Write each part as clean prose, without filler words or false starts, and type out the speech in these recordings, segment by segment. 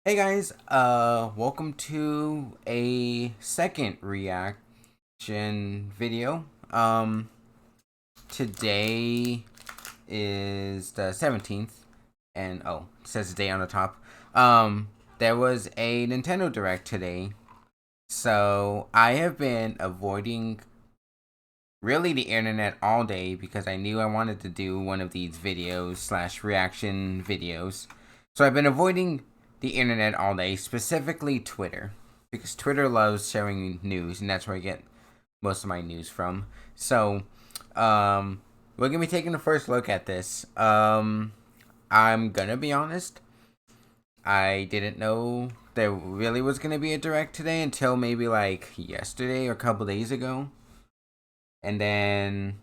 Hey guys, welcome to a second reaction video. Today is the 17th, and it says the day on the top. There was a Nintendo Direct today, so I have been avoiding really the internet all day because I knew I wanted to do one of these videos slash reaction videos. So I've been avoiding the internet all day, specifically Twitter, because Twitter loves sharing news, and that's where I get most of my news from. So, we're gonna be taking a first look at this. I'm gonna be honest, I didn't know there really was gonna be a direct today until maybe like yesterday or a couple days ago, and then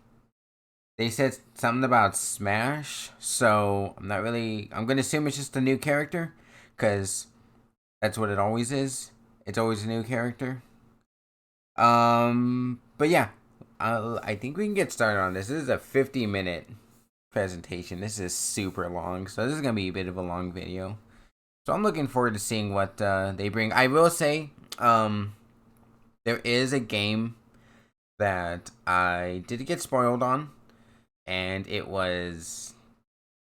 they said something about Smash. So I'm not really. I'm gonna assume it's just a new character, because that's what it always is. It's always a new character. But yeah, I think we can get started on this. This is a 50-minute presentation. This is super long, so this is gonna be a bit of a long video. So I'm looking forward to seeing what they bring. I will say, there is a game that I did get spoiled on, and it was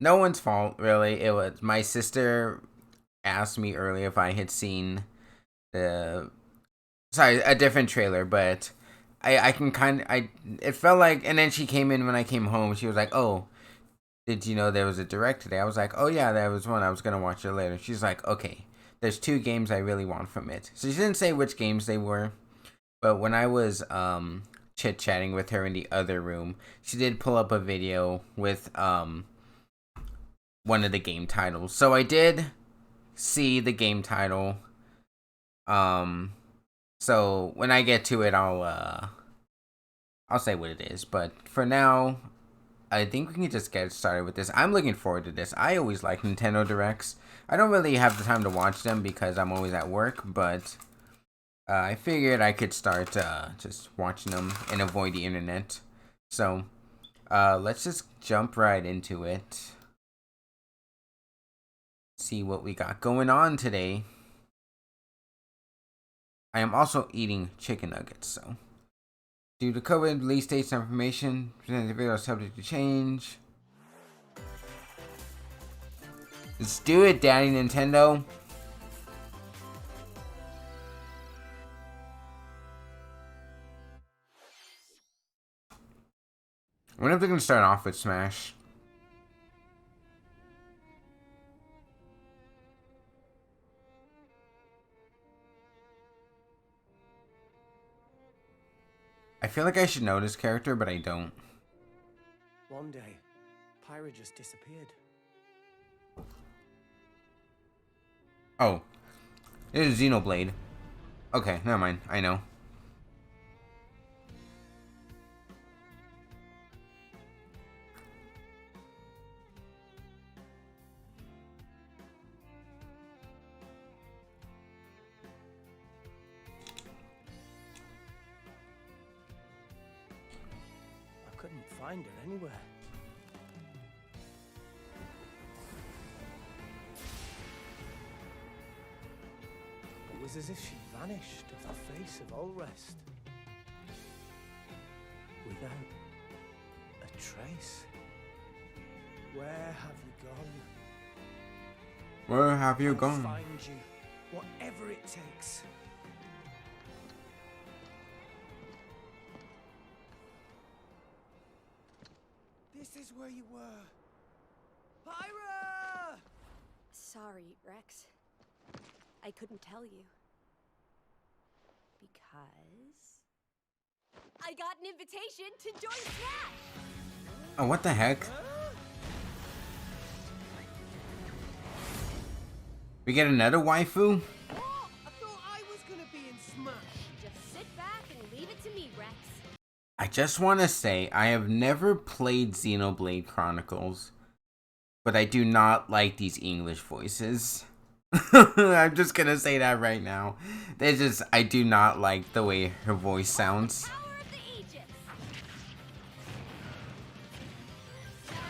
no one's fault really. It was my sister asked me earlier if I had seen the a different trailer, but I can kind of I it felt like, and then she came in when I came home. She was like, "Oh, did you know there was a direct today?" I was like, "Oh yeah, there was one. I was gonna watch it later." She's like, "Okay, there's two games I really want from it." So she didn't say which games they were, but when I was chit chatting with her in the other room, she did pull up a video with one of the game titles. So I did see the game title. Um, so when I get to it, I'll say what it is. But for now, I think we can just get started with this. I'm looking forward to this. I always like Nintendo Directs. I don't really have the time to watch them because I'm always at work, but I figured I could start just watching them and avoid the internet. So let's just jump right into it. See what we got going on today. I am also eating chicken nuggets, so. Due to COVID, release dates and information presented video are subject to change. Let's do it, Daddy Nintendo. I wonder if they're gonna start off with Smash. I feel like I should know this character, but I don't. One day, Pyra just disappeared. Oh, it is Xenoblade. Okay, never mind. I know. I couldn't find her anywhere. It was as if she vanished off the face of all rest. Without a trace. Where have you gone? Where have you I'll gone? find you, whatever it takes. This is where you were. Pyra! Sorry, Rex. I couldn't tell you. Because I got an invitation to join Smash! Oh, what the heck? We get another waifu? What? I thought I was gonna be in Smash. Just sit back and leave it to me, Rex. I just want to say, I have never played Xenoblade Chronicles, but I do not like these English voices. I'm just gonna say that right now. I do not like the way her voice sounds. Power of the Aegis!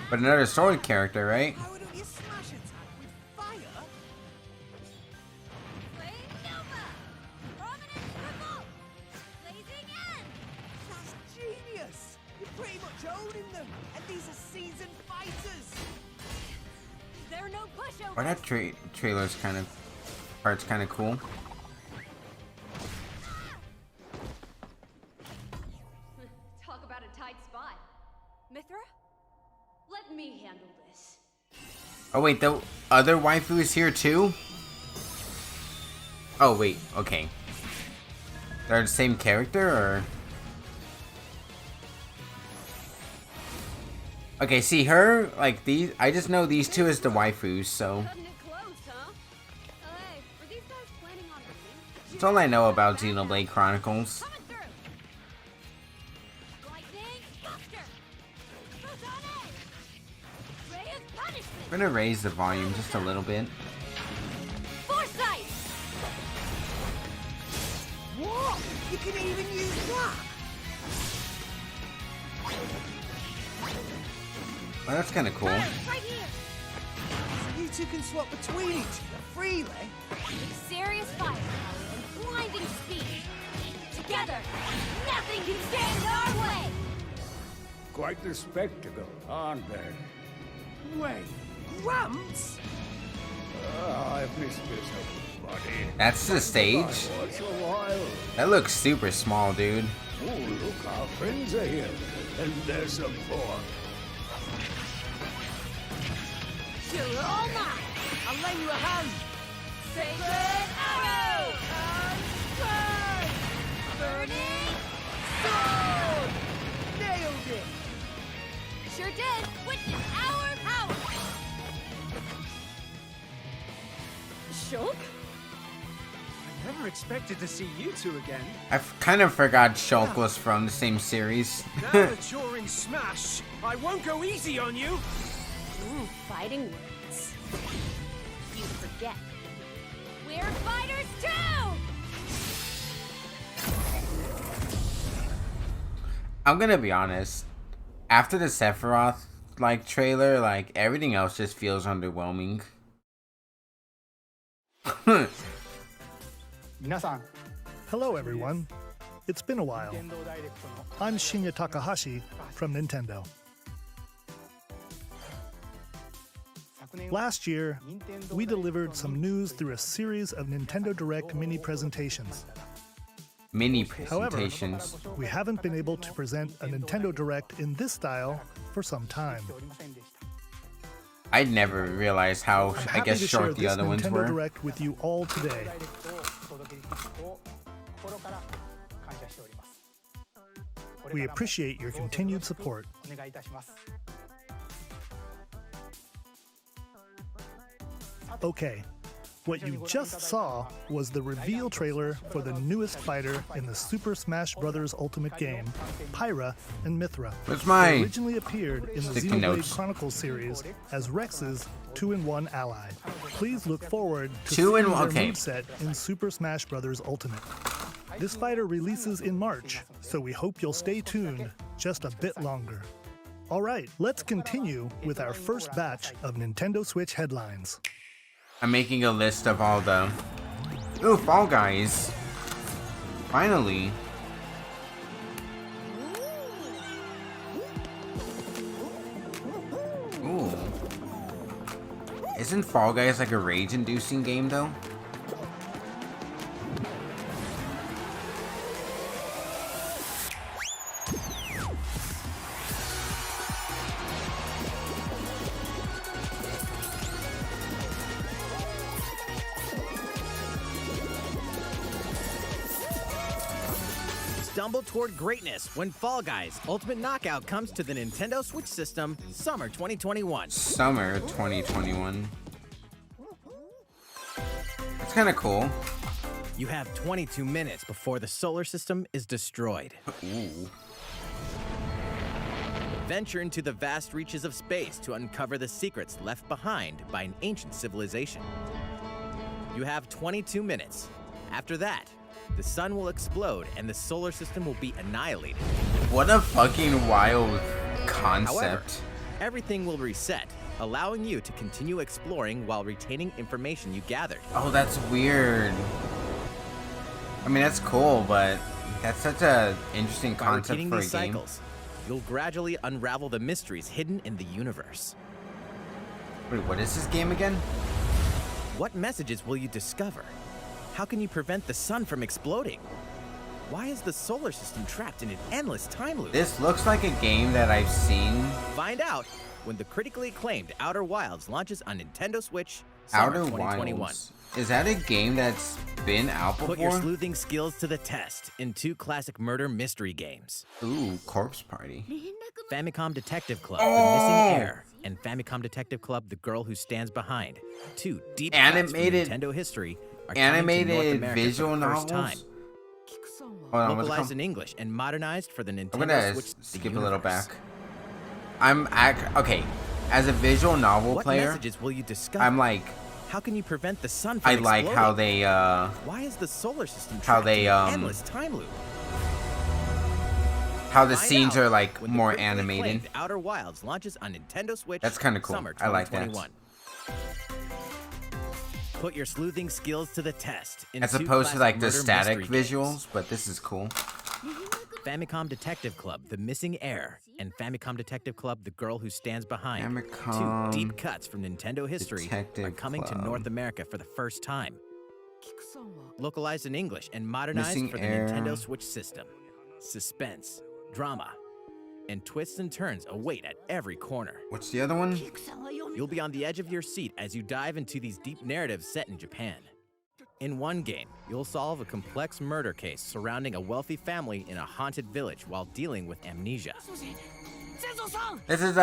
But another sword character, right? How don't you smash attack with fire? There are no pushovers. Well, that trailer's part's kind of cool. Talk about a tight spot. Mithra? Let me handle this. Oh wait, the other waifu is here too? Oh wait, okay. They're the same character, or? Okay, see her, like these, I just know these two as the waifus, so. Cutting it close, huh? Hey, were these guys planning on winning? That's all I know about Xenoblade Chronicles. Coming through. Lightning, Buster. Protonic. Ray of punishment. I'm gonna raise the volume just a little bit. Foresight. What? You can even use that? Well, that's kind of cool. Right here. So you two can swap between each other freely? With serious firepower and blinding speed. Together, nothing can stand in our way. Quite the spectacle, aren't they? Wait, Gramps? I've missed this old body. That's the stage. Once a while. That looks super small, dude. Oh, look, our friends are here. And there's some more. You're all mine. I'll lend you a hand. Sacred arrow. Burning Sword! Nailed it! sure did. Witness our power. Shulk? I never expected to see you two again. I kind of forgot Shulk was from the same series. Now that you're in Smash, I won't go easy on you. Ooh, fighting words. You forget. We're fighters too! I'm gonna be honest. After the Sephiroth trailer, everything else just feels underwhelming. Hello everyone. It's been a while. I'm Shinya Takahashi from Nintendo. Last year, we delivered some news through a series of Nintendo Direct mini presentations. Mini However, presentations. we haven't been able to present a Nintendo Direct in this style for some time. I'd never realized how, I'm I happy guess, to share short the this other ones Nintendo were. Direct with you all today. We appreciate your continued support. Okay, what you just saw was the reveal trailer for the newest fighter in the Super Smash Bros. Ultimate game, Pyra and Mithra. Where's They my originally appeared in the sticky Xenoblade notes? Chronicles series as Rex's 2-in-1 ally. Please look forward to Two in seeing one- their okay. moveset in Super Smash Bros. Ultimate. This fighter releases in March, so we hope you'll stay tuned just a bit longer. All right, let's continue with our first batch of Nintendo Switch headlines. I'm making a list of all the... Ooh, Fall Guys. Finally. Ooh. Isn't Fall Guys like a rage-inducing game, though? Stumble toward greatness when Fall Guys Ultimate Knockout comes to the Nintendo Switch system summer 2021. Summer 2021. That's kind of cool. You have 22 minutes before the solar system is destroyed. Ooh. Venture into the vast reaches of space to uncover the secrets left behind by an ancient civilization. You have 22 minutes. After that, the sun will explode and the solar system will be annihilated. What a fucking wild However, concept. everything will reset, allowing you to continue exploring while retaining information you gathered. Oh, that's weird. I mean, that's cool, but that's such a interesting By concept repeating for a these game. cycles, you'll gradually unravel the mysteries hidden in the universe. Wait, what is this game again? What messages will you discover? How can you prevent the sun from exploding? Why is the solar system trapped in an endless time loop? This looks like a game that I've seen. Find out when the critically acclaimed Outer Wilds launches on Nintendo Switch summer Outer 2021. Wilds. Is that a game that's been out before? Put your sleuthing skills to the test in 2 classic murder mystery games. Ooh, Corpse Party. Famicom Detective Club, The Missing Heir, and Famicom Detective Club, The Girl Who Stands Behind. 2 deep cuts from Animated- Nintendo history are coming to North Animated America visual for the first novels? time. Hold on, what's it Localized called? in English and modernized for the I'm Nintendo gonna Switch. the skip a little universe. back. Okay, as a visual novel What player, messages will you discover? I'm like, How can you prevent the sun from I like exploding? how they, Why is the solar system how trapped they, in an endless time loop? how the Find scenes out are like when the more critically animated. acclaimed Outer Wilds launches on Nintendo Switch. That's kinda cool. Summer I like that. 2021. Put your sleuthing skills to the test in As 2 opposed to like the classic murder static mystery visuals, games. but this is cool. Famicom Detective Club, The Missing Heir, and Famicom Detective Club, The Girl Who Stands Behind. Famicom 2 deep cuts from Nintendo history Detective are coming to Club. North America for the first time. Localized in English and modernized Missing for the Heir. Nintendo Switch system. Suspense, drama, and twists and turns await at every corner. What's the other one? You'll be on the edge of your seat as you dive into these deep narratives set in Japan. In one game, you'll solve a complex murder case surrounding a wealthy family in a haunted village while dealing with amnesia. This is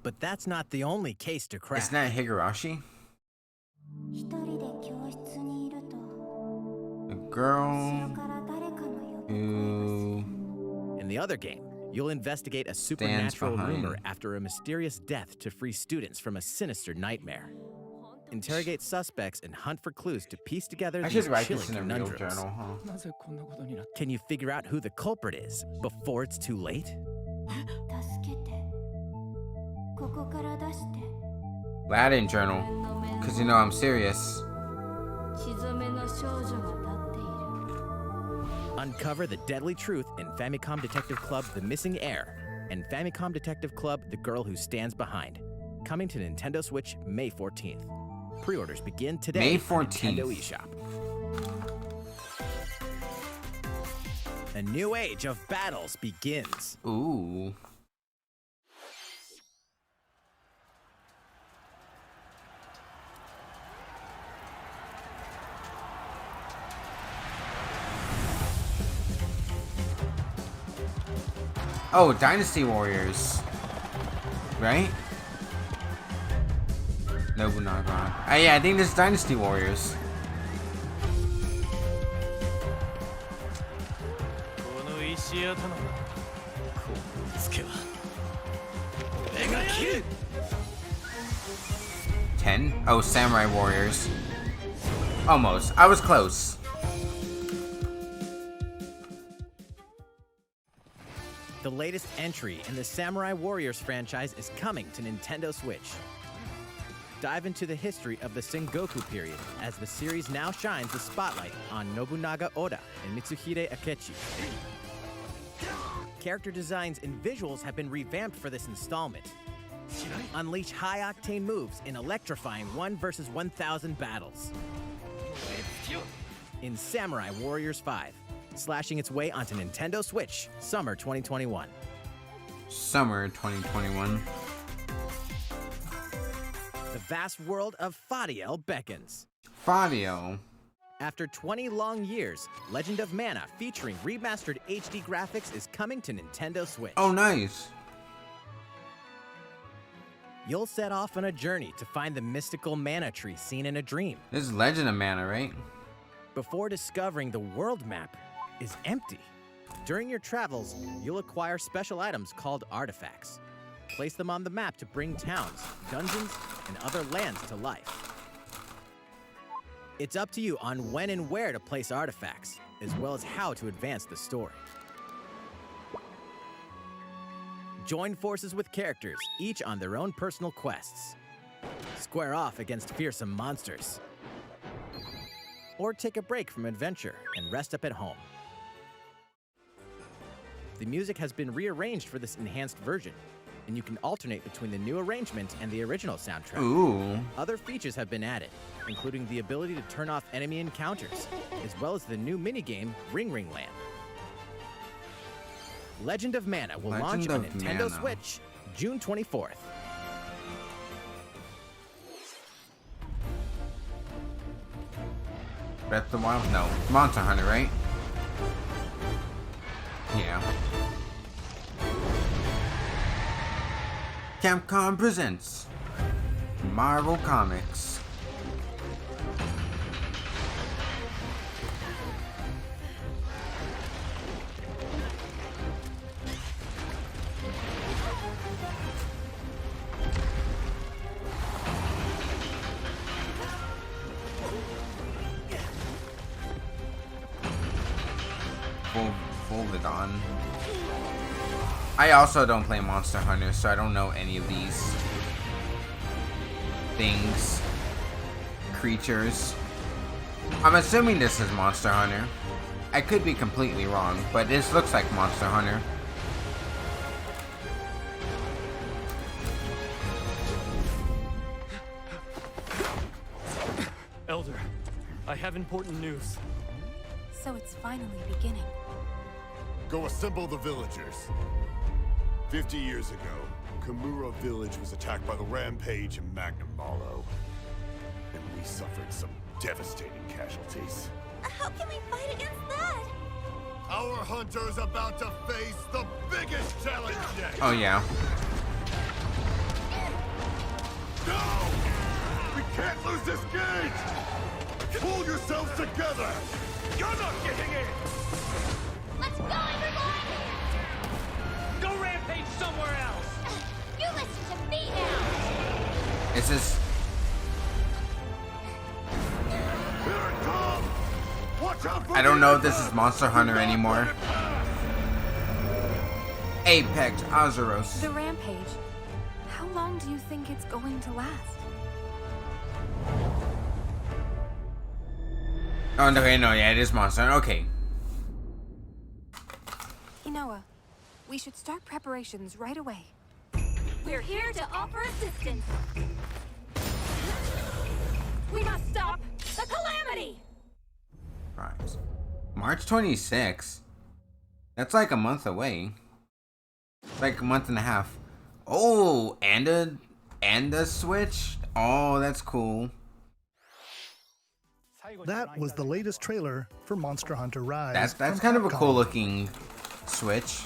But that's not the only case to crack. it's not Higurashi. 一人で教室にいると A 後 girl ろから誰かの呼び who In the other game, you'll investigate a supernatural behind. rumor after a mysterious death to free students from a sinister nightmare. Interrogate suspects and hunt for clues to piece together I these should write chilling this in a real conundrums. journal, huh? なぜこんなことになっ Can you figure out who the culprit is before it's too late? 助けてここから出して Latin journal, cause you know I'm serious. 血染めの少女が立っている Uncover the deadly truth in Famicom Detective Club The Missing Heir and Famicom Detective Club The Girl Who Stands Behind. Coming to Nintendo Switch May 14th. Pre-orders begin today May on 14th. Nintendo eShop. A new age of battles begins. Ooh. Oh, Dynasty Warriors. Right? Nobunaga. Yeah, I think this is Dynasty Warriors. この石頭こうつけば 10? Oh, Samurai Warriors. Almost. I was close. The latest entry in the Samurai Warriors franchise is coming to Nintendo Switch. Dive into the history of the Sengoku period as the series now shines the spotlight on Nobunaga Oda and Mitsuhide Akechi. Character designs and visuals have been revamped for this installment. Unleash high-octane moves in electrifying 1 versus 1,000 battles. In Samurai Warriors 5, slashing its way onto Nintendo Switch, summer 2021. Summer 2021. The vast world of Fadiel beckons. Fadio. After 20 long years, Legend of Mana featuring remastered HD graphics is coming to Nintendo Switch. Oh, nice. You'll set off on a journey to find the mystical mana tree seen in a dream. This is Legend of Mana, right? Before discovering the world map is empty. During your travels, you'll acquire special items called artifacts. Place them on the map to bring towns, dungeons, and other lands to life. It's up to you on when and where to place artifacts, as well as how to advance the story. Join forces with characters, each on their own personal quests. Square off against fearsome monsters. Or take a break from adventure and rest up at home. the music has been rearranged for this enhanced version, and you can alternate between the new arrangement and the original soundtrack. Ooh. Other features have been added, including the ability to turn off enemy encounters, as well as the new minigame Ring Ring Land. Legend of Mana will launch on Nintendo Switch June 24th. Breath of the Wild? No. Monster Hunter, right? Yeah. Capcom presents Marvel Comics. Folded on. I also don't play Monster Hunter, so I don't know any of these things, creatures. I'm assuming this is Monster Hunter. I could be completely wrong, but this looks like Monster Hunter. Elder, I have important news. So it's finally beginning. Go assemble the villagers. 50 years ago, Kamura village was attacked by the Rampage and Magnum Malo. And we suffered some devastating casualties. How can we fight against that? Our hunter's about to face the biggest challenge yet! Oh yeah. No! We can't lose this gauge! Pull yourselves together! You're not getting in! Let's go, everyone! Go rampage somewhere else! You listen to me now! Is this... Here it comes! Watch out for I don't know if this is Monster Hunter anymore. Apex Azeros. The Rampage. How long do you think it's going to last? Oh, no, okay, no, yeah, it is Monster Hunter. Okay. Inoa, we should start preparations right away. We're here to offer assistance. We must stop the calamity! Right. March 26th. That's like a month away. Like a month and a half. Oh, and a Switch? Oh, that's cool. That was the latest trailer for Monster Hunter Rise. That's from kind of a Capcom. cool looking Switch.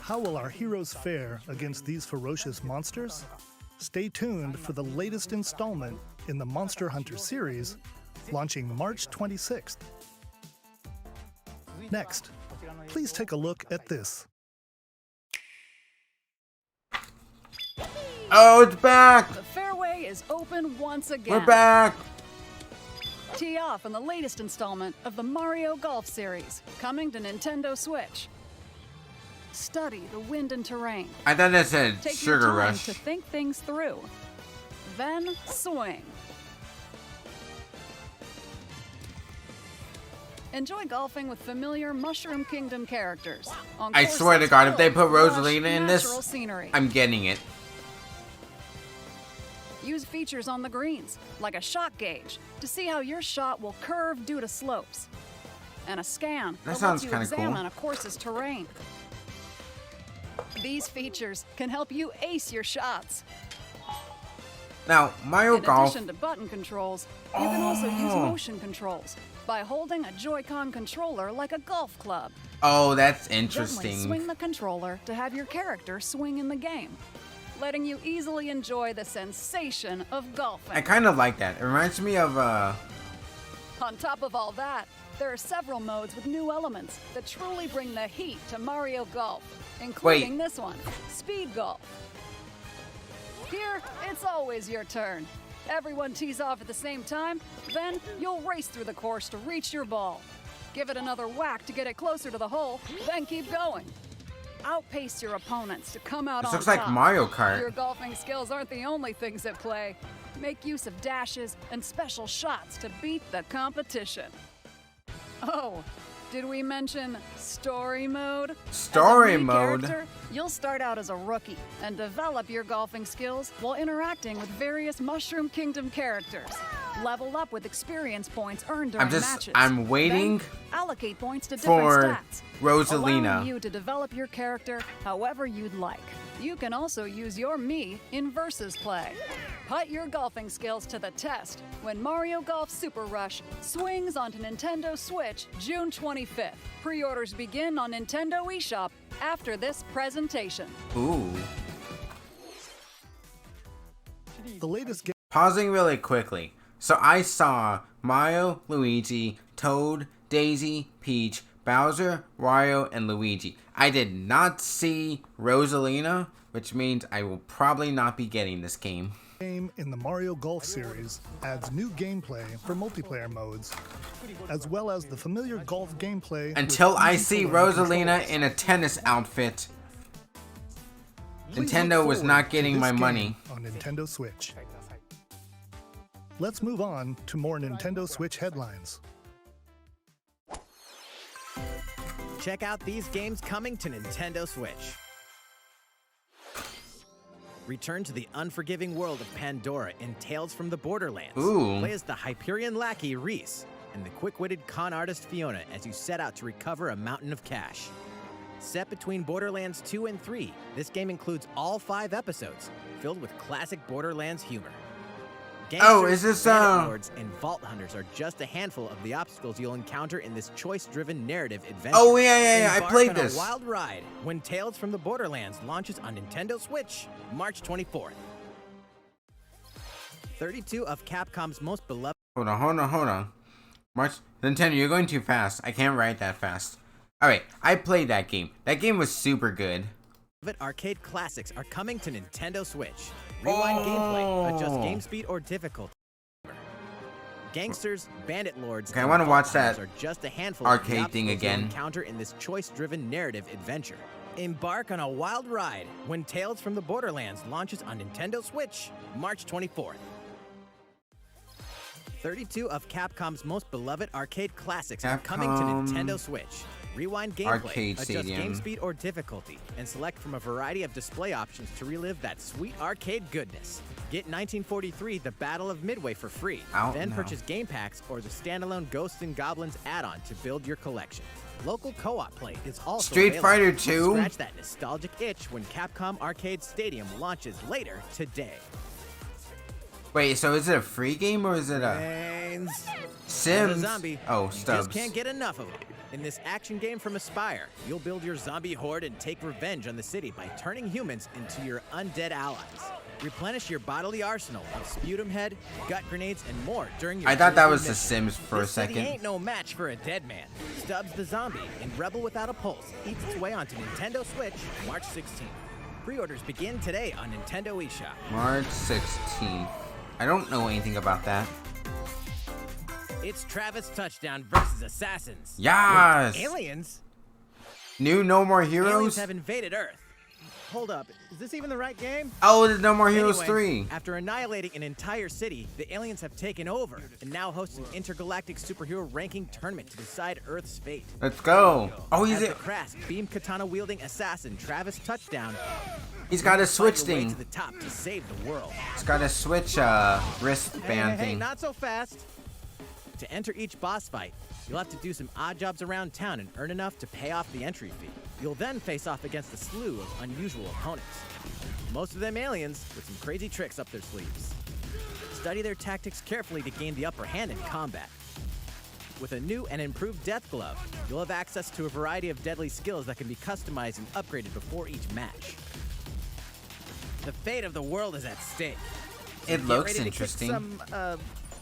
How will our heroes fare against these ferocious monsters? Stay tuned for the latest installment in the Monster Hunter series, launching March 26th. Next, please take a look at this. Oh, it's back! The fairway is open once again. We're back! Tee off in the latest installment of the Mario Golf series, coming to Nintendo Switch. Study the wind and terrain. I thought that said Take your Sugar time Rush. to think things through. Then swing. Enjoy golfing with familiar Mushroom Kingdom characters. On I courses swear to God, if they filled put with Rosalina lush, in this, natural scenery. I'm getting it. Use features on the greens, like a shot gauge, to see how your shot will curve due to slopes. And a scan That that sounds lets you kinda cool. examine a course's terrain. These features can help you ace your shots. Now, Mario In Golf. addition to button controls, you can also use motion controls by holding a Joy-Con controller like a golf club. Oh, that's Gently interesting. swing the controller to have your character swing in the game, letting you easily enjoy the sensation of golfing. I kind of like that. It reminds me of On top of all that, there are several modes with new elements that truly bring the heat to Mario Golf, including this one, Speed Golf. Here, it's always your turn. Everyone tees off at the same time, then you'll race through the course to reach your ball. Give it another whack to get it closer to the hole, then keep going. Outpace your opponents to come out This on looks like top. Mario Kart. Your golfing skills aren't the only things at play. Make use of dashes and special shots to beat the competition. Oh, Did we mention story mode? Story As a Mii mode? character, you'll start out as a rookie and develop your golfing skills while interacting with various Mushroom Kingdom characters. Level up with experience points earned during matches. I'm waiting Then allocate points to different for stats, Rosalina. allowing you to develop your character however you'd like. You can also use your Mii in versus play. Put your golfing skills to the test when Mario Golf Super Rush swings onto Nintendo Switch June 25th. Pre-orders begin on Nintendo eShop after this presentation. Ooh. The latest game. Pausing really quickly. So I saw Mario, Luigi, Toad, Daisy, Peach, Bowser, Wario, and Luigi. I did not see Rosalina, which means I will probably not be getting this game. Game in the Mario Golf series adds new gameplay for multiplayer modes, as well as the familiar golf gameplay. Until I see Rosalina in a tennis outfit, Nintendo was not getting my money. On Nintendo Switch. Let's move on to more Nintendo Switch headlines. Check out these games coming to Nintendo Switch. Return to the unforgiving world of Pandora in Tales from the Borderlands. Ooh. Play as the Hyperion lackey Reese and the quick-witted con artist Fiona as you set out to recover a mountain of cash. Set between Borderlands 2 and 3, this game includes all 5 episodes, filled with classic Borderlands humor. Is this, bandit lords, and vault hunters are just a handful of the obstacles you'll encounter in this choice-driven narrative adventure. Oh, yeah, I Embark played on this. A wild ride when Tales from the Borderlands launches on Nintendo Switch, March 24th. 32 of Capcom's most beloved... Hold on. Nintendo, you're going too fast. I can't write that fast. Alright, I played that game. That game was super good. Arcade classics are coming to Nintendo Switch. Rewind gameplay, adjust game speed or difficulty. Gangsters, bandit lords, Okay, I want to watch that are just a handful arcade of the thing again. you'll encounter in this choice-driven narrative adventure. Embark on a wild ride when Tales from the Borderlands launches on Nintendo Switch, March 24th. 32 of Capcom's most beloved arcade classics are coming to Nintendo Switch. Rewind gameplay, Arcade adjust Stadium. game speed or difficulty, and select from a variety of display options to relive that sweet arcade goodness. Get 1943 The Battle of Midway for free. Then purchase game packs or the standalone Ghosts and Goblins add-on to build your collection. Local co-op play is also Street available. Fighter 2? Scratch that nostalgic itch when Capcom Arcade Stadium launches later today. Wait, so is it a free game or is it a Sims? As a zombie, Oh, you Stubbs. just can't get enough of them. In this action game from Aspyr, you'll build your zombie horde and take revenge on the city by turning humans into your undead allies. Replenish your bodily arsenal of sputum head, gut grenades, and more during your I thought that daily was The mission. Sims for a This city second. ain't no match for a dead man. Stubbs the zombie in Rebel Without a Pulse eats its way onto Nintendo Switch March 16th. Pre-orders begin today on Nintendo eShop. March 16th. I don't know anything about that. It's Travis Touchdown versus Assassins. Yes! With aliens? New No More Aliens Heroes? have invaded Earth. Hold up, is this even the right game? Oh, there's No More Heroes Anyway, 3. After annihilating an entire city, the aliens have taken over and now host an intergalactic superhero ranking tournament to decide Earth's fate. Let's go. Oh, As he's the it. crass beam katana wielding assassin Travis Touchdown. He's got a switch find your way thing. to the top to save the world. He's got a switch wristband Hey, thing. not so fast. To enter each boss fight, you'll have to do some odd jobs around town and earn enough to pay off the entry fee. You'll then face off against a slew of unusual opponents. Most of them aliens with some crazy tricks up their sleeves. Study their tactics carefully to gain the upper hand in combat. With a new and improved death glove, you'll have access to a variety of deadly skills that can be customized and upgraded before each match. The fate of the world is at stake. So It get looks ready to interesting. Kick some,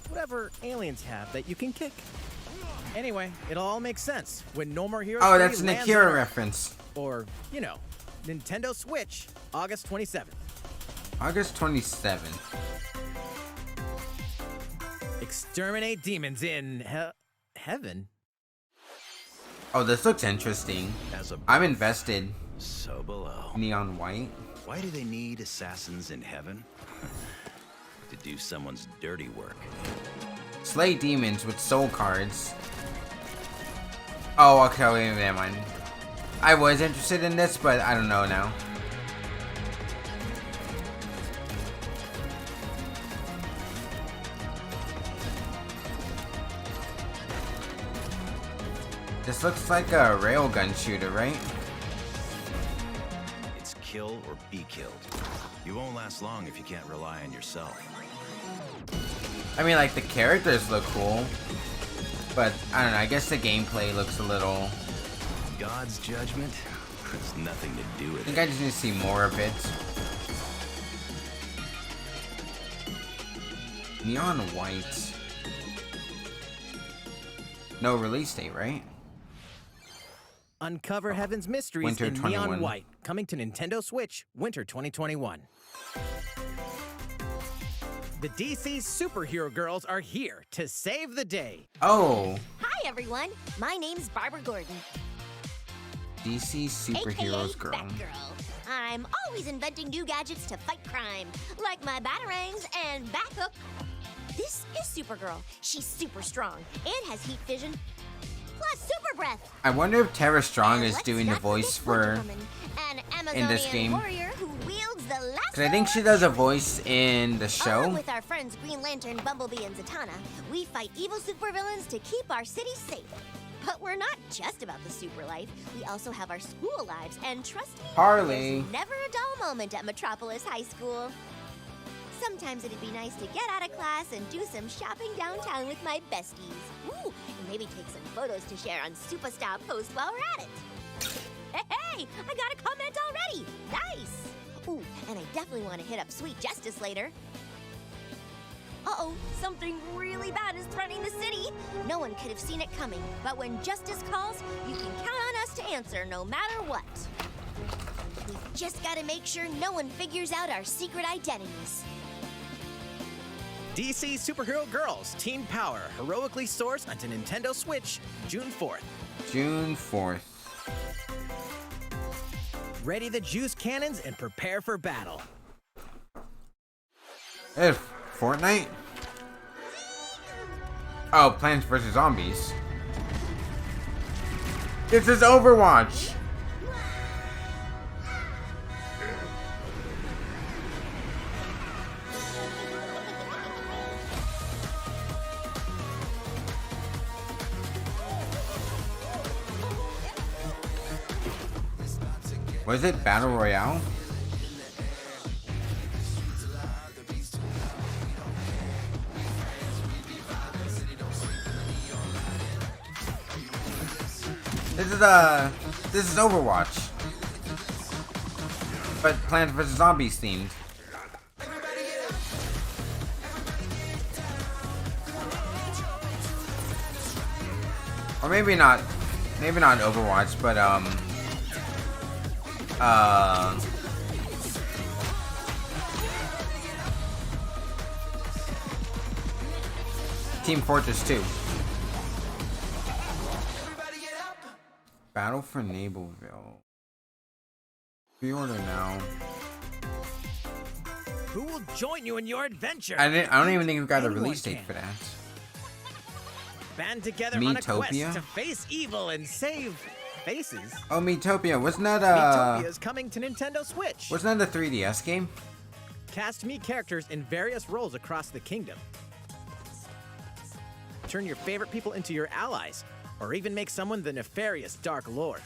whatever aliens have that you can kick. Anyway, it'll all make sense when No More Heroes. Oh, 3 that's an lands Akira on Earth. reference. Or, you know, Nintendo Switch, August 27th. August 27th. Exterminate demons in heaven. Oh, this looks interesting. I'm invested. So below. Neon white. Why do they need assassins in heaven? To do someone's dirty work. Slay demons with soul cards. Oh, okay, wait, never mind. I was interested in this, but I don't know now. This looks like a railgun shooter, right? It's kill or be killed. You won't last long if you can't rely on yourself. I mean, like, the characters look cool. But, I don't know, I guess the gameplay looks a little... God's judgment has nothing to do with I think it. I just need to see more of it. Neon white. No release date, right? Uncover Heaven's mysteries Winter in 21. Neon White, coming to Nintendo Switch, Winter 2021. The DC superhero girls are here to save the day. Oh, Hi, everyone. My name's Barbara Gordon, DC Superheroes aka Girl. Batgirl. I'm always inventing new gadgets to fight crime, like my batarangs and Bathook. This is Supergirl. She's super strong and has heat vision, plus super breath. I wonder if Tara Strong And is let's doing the not voice forget Wonder for... Woman, an in this Amazonian game. warrior who wields the lasso. Because I think she does a voice in the Along show. with our friends Green Lantern, Bumblebee, and Zatanna, we fight evil supervillains to keep our city safe. But we're not just about the super life. We also have our school lives, and trust me, Harley. there's never a dull moment at Metropolis High School. Sometimes it'd be nice to get out of class and do some shopping downtown with my besties. Ooh, and maybe take some photos to share on Superstar Post while we're at it. Hey, I got a comment already. Nice. Ooh, and I definitely want to hit up Sweet Justice later. Uh-oh, something really bad is threatening the city. No one could have seen it coming, but when justice calls, you can count on us to answer no matter what. We've just got to make sure no one figures out our secret identities. DC Superhero Girls Teen Power, heroically sourced onto Nintendo Switch, June 4th. June 4th. Ready the juice cannons and prepare for battle. Hey, Fortnite? Oh, Plants vs. Zombies. This is Overwatch. Was it Battle Royale? This is Overwatch, but Plants vs. Zombies themed. Or maybe not Overwatch, but Team Fortress 2. Battle for Naperville. Pre-order now. Who will join you in your adventure? I don't even think we've got a Anyone release date can. for that. Band together on a quest Miitopia? to face evil and save faces. Oh, Miitopia. Wasn't that Miitopia is coming to Nintendo Switch. wasn't that a 3DS game? Cast Mii characters in various roles across the kingdom. Turn your favorite people into your allies, or even make someone the nefarious Dark Lord.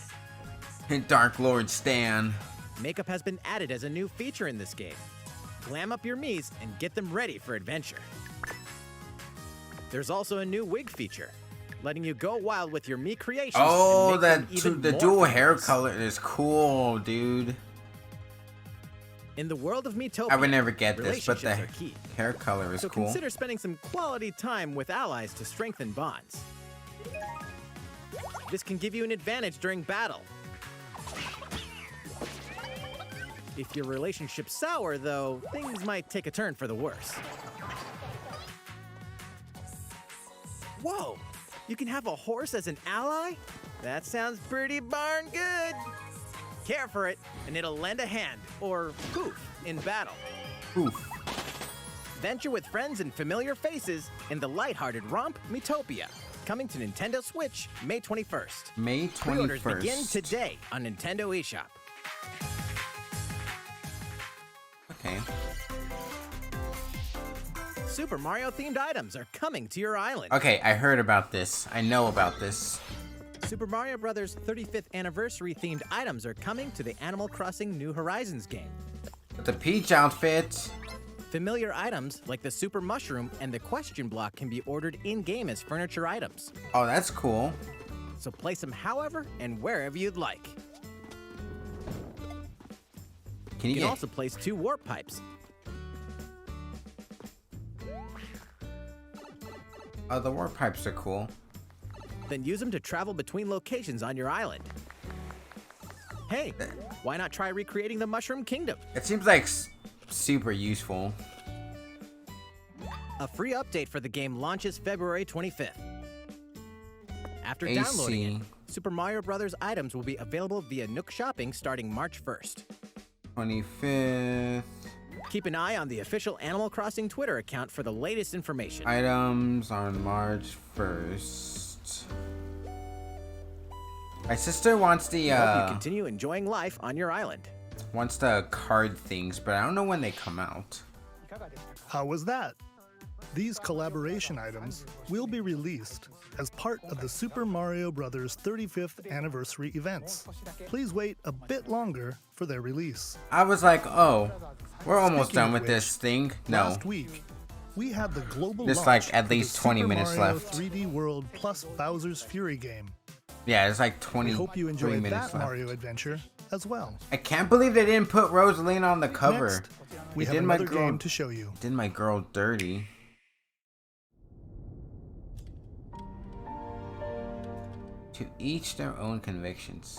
Dark Lord Stan. Makeup has been added as a new feature in this game. Glam up your Miis and get them ready for adventure. There's also a new wig feature, letting you go wild with your Mii creations. Oh, and make them even the more dual hair fabulous. color is cool, dude. In the world of Miitopia, I would never get this, but the relationships are key. hair color is So cool. consider spending some quality time with allies to strengthen bonds. This can give you an advantage during battle. If your relationship's sour, though, things might take a turn for the worse. Whoa! You can have a horse as an ally? That sounds pretty darn good! Care for it, and it'll lend a hand, or poof, in battle. Oof. Venture with friends and familiar faces in the lighthearted romp Miitopia, coming to Nintendo Switch May 21st. May 21st. Pre-orders begin today on Nintendo eShop. Okay. Super Mario themed items are coming to your island. Okay, I heard about this. I know about this. Super Mario Bros. 35th anniversary themed items are coming to the Animal Crossing New Horizons game. The Peach outfit. Familiar items like the Super Mushroom and the Question Block can be ordered in-game as furniture items. Oh, that's cool. So place them however and wherever you'd like. Can You can also place 2 warp pipes. Oh, the warp pipes are cool. Then use them to travel between locations on your island. Hey, why not try recreating the Mushroom Kingdom? It seems like super useful. A free update for the game launches February 25th. After AC. downloading it, Super Mario Bros. Items will be available via Nook Shopping starting March 1st. 25th. Keep an eye on the official Animal Crossing Twitter account for the latest information. Items on March 1st. My sister wants the Hope you continue enjoying life on your island. wants the card things, but I don't know when they come out. How was that? These collaboration items will be released as part of the Super Mario Bros. 35th anniversary events. Please wait a bit longer for their release. I was like, oh, we're almost Speaking done of with which, this thing. No. Last week, we had the global There's launch like at of the least 20 Super minutes Mario left. 3D World plus Bowser's Fury game. Yeah, it's like We 23 hope you enjoyed minutes that left. Mario adventure as well. I can't believe they didn't put Rosalina on the cover. Next, we It have did my another girl- game to show you. Did my girl dirty. To each their own convictions.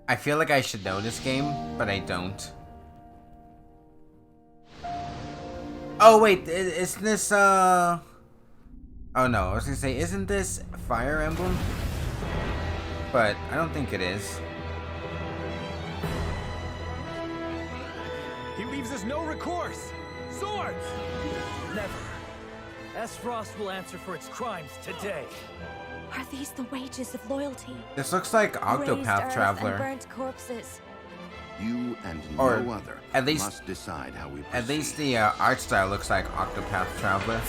I feel like I should know this game, but I don't. Oh wait, isn't this oh no, I was gonna say, isn't this Fire Emblem? But I don't think it is. He leaves us no recourse. Swords! Never. S-Frost will answer for its crimes today. Are these the wages of loyalty? This looks like Raised Octopath earth Traveler. and burnt corpses. You and Or no other at least- must decide how we proceed. At least the art style looks like Octopath Traveler.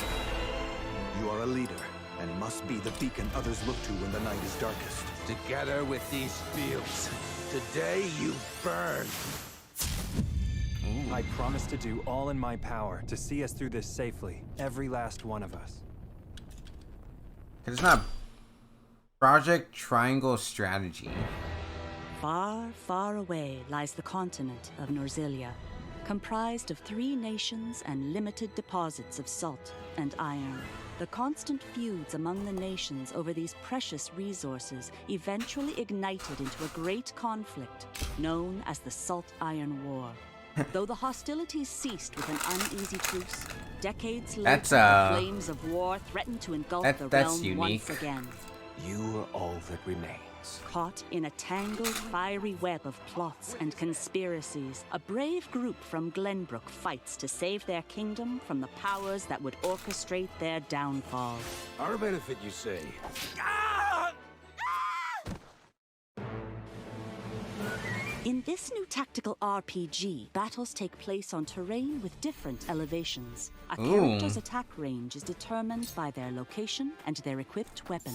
You are a leader and must be the beacon others look to when the night is darkest. Together with these fields, today you burn. I promise to do all in my power to see us through this safely, every last one of us. It's not Project Triangle Strategy. Far, far away lies the continent of Norzilia, comprised of 3 nations and limited deposits of salt and iron. The constant feuds among the nations over these precious resources eventually ignited into a great conflict known as the Salt Iron War. Though the hostilities ceased with an uneasy truce, decades later, That's, the flames of war threatened to engulf the that's realm unique. once again. You are all that remains. Caught in a tangled, fiery web of plots and conspiracies, a brave group from Glenbrook fights to save their kingdom from the powers that would orchestrate their downfall. Our benefit, you say? In this new tactical RPG, battles take place on terrain with different elevations. A Ooh. character's attack range is determined by their location and their equipped weapon.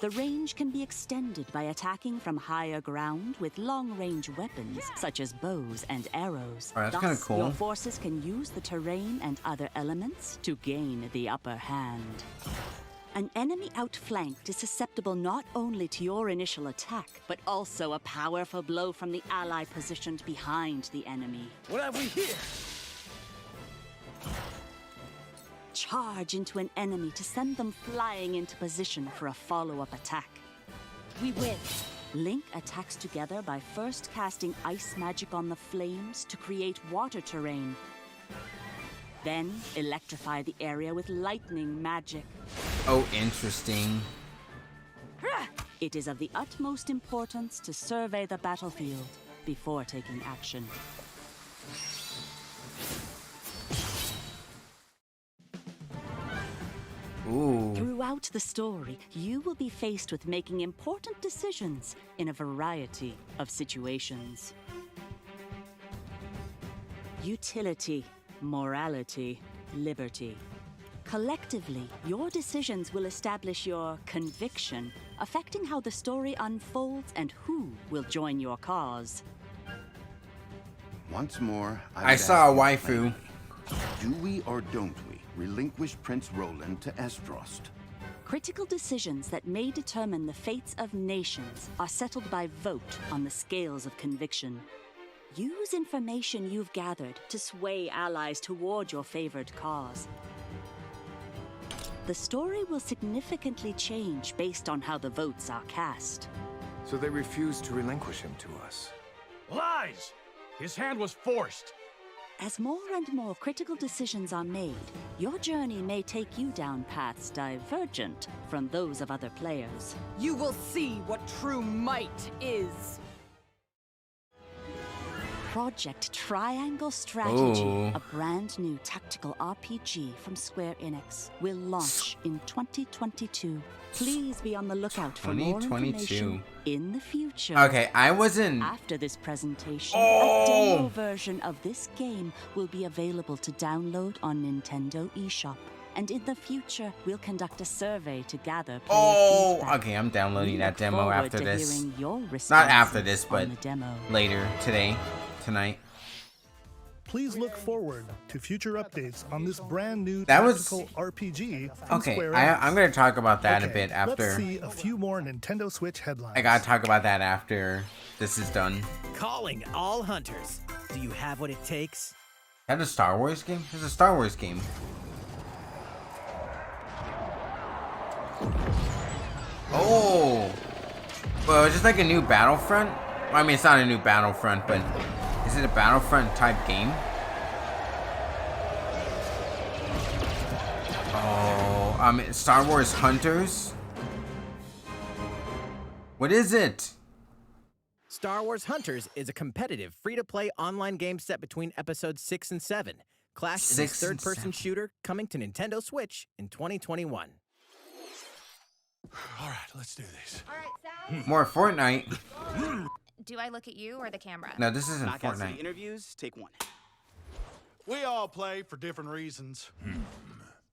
The range can be extended by attacking from higher ground with long-range weapons, such as bows and arrows. Oh, that's Thus, kinda cool. your forces can use the terrain and other elements to gain the upper hand. An enemy outflanked is susceptible not only to your initial attack, but also a powerful blow from the ally positioned behind the enemy. What have we here? Charge into an enemy to send them flying into position for a follow-up attack. We win. Link attacks together by first casting ice magic on the flames to create water terrain. Then electrify the area with lightning magic. Oh, interesting. It is of the utmost importance to survey the battlefield before taking action. Ooh. Throughout the story, you will be faced with making important decisions in a variety of situations. Utility, morality, liberty. Collectively, your decisions will establish your conviction, affecting how the story unfolds and who will join your cause. Once more, I saw a waifu. Do we or don't we relinquish Prince Roland to Esdrost? Critical decisions that may determine the fates of nations are settled by vote on the scales of conviction. Use information you've gathered to sway allies toward your favored cause. The story will significantly change based on how the votes are cast. So they refused to relinquish him to us. Lies! His hand was forced. As more and more critical decisions are made, your journey may take you down paths divergent from those of other players. You will see what true might is. Project Triangle Strategy, Ooh. a brand new tactical RPG from Square Enix, will launch in 2022. Please be on the lookout for more 2022. information in the future. Okay, I wasn't. After this presentation, Oh. a demo version of this game will be available to download on Nintendo eShop. And in the future, we'll conduct a survey to gather player Oh, feedback. okay, I'm downloading We that look demo forward after to this. hearing your Not after responses this, but on the demo. later, tonight. Please look forward to future updates on this brand new That was- tactical RPG from Okay, Square I'm Enix. gonna talk about that a Okay, bit after. Let's see a few more Nintendo Switch headlines. I gotta talk about that after this is done. Calling all hunters. Do you have what it takes? That a Star Wars game? It's a Star Wars game. Oh, well, it's just like a new Battlefront. Well, I mean, it's not a new Battlefront, but is it a Battlefront type game? Oh, Star Wars Hunters. What is it? Star Wars Hunters is a competitive, free-to-play online game set between episodes 6 and 7. Clash in this 6 and third-person 7. shooter coming to Nintendo Switch in 2021. All right, let's do this. More Fortnite. Do I look at you or the camera? No, this isn't Knockout City Fortnite. interviews, take one. We all play for different reasons.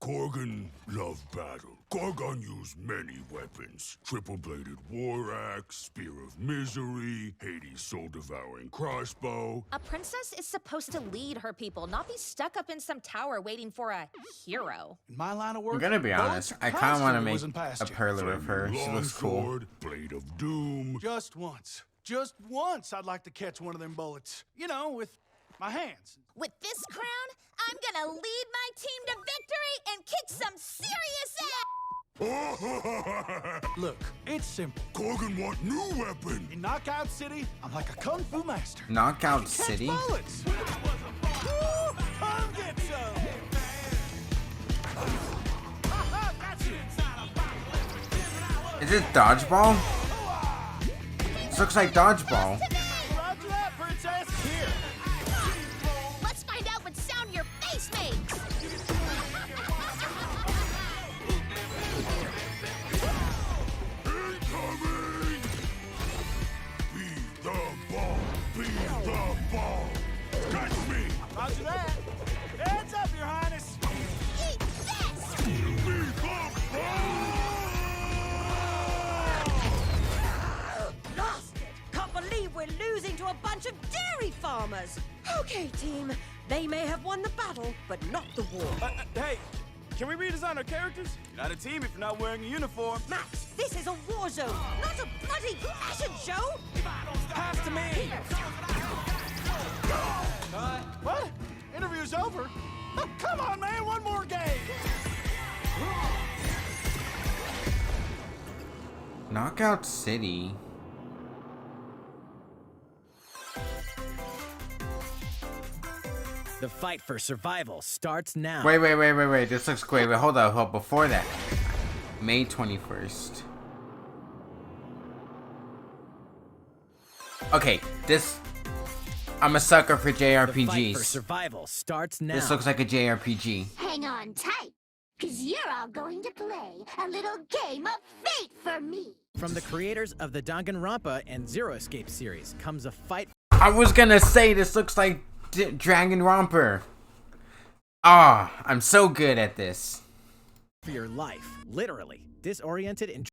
Korgan loved battle. Korgan used many weapons. Triple-bladed war axe, spear of misery, Hades' soul-devouring crossbow. A princess is supposed to lead her people, not be stuck up in some tower waiting for a hero. In my line of work, I'm gonna be honest. I kind of want to make a perler of her. She looks cool. Longsword, blade of doom. Just once, I'd like to catch one of them bullets. You know, with my hands. With this crown, I'm gonna lead my team to victory and kick some serious ass! Look, it's simple. Korgan want new weapon. In Knockout City, I'm like a kung fu master. Knockout City? Bullets. Woo! Come get some. Is it dodgeball? This looks like dodgeball. Roger that, princess. Here. Let's find out what sound your face makes! Incoming! Be the ball. Be the ball. Catch me. Roger that. Heads up, Your Highness. Eat this! Be the ball. Lost it! Can't believe we're losing to a bunch of dairy farmers! Okay, team. They may have won the battle, but not the war. Hey, can we redesign our characters? You're not a team if you're not wearing a uniform. Max, this is a war zone, not a bloody fashion show! Pass to me! What? Interview's over? Oh, come on, man. One more game. Knockout City. The fight for survival starts now. Wait. This looks great. Wait, hold up. Before that. May 21st. Okay, this... I'm a sucker for The fight for JRPGs. survival starts now. This looks like a JRPG. Hang on tight! 'Cause you're all going to play a little game of fate for me. From the creators of the Danganronpa and Zero Escape series comes a fight. I was gonna say this looks like Dragon Romper. Ah, I'm so good at this. For your life, literally disoriented and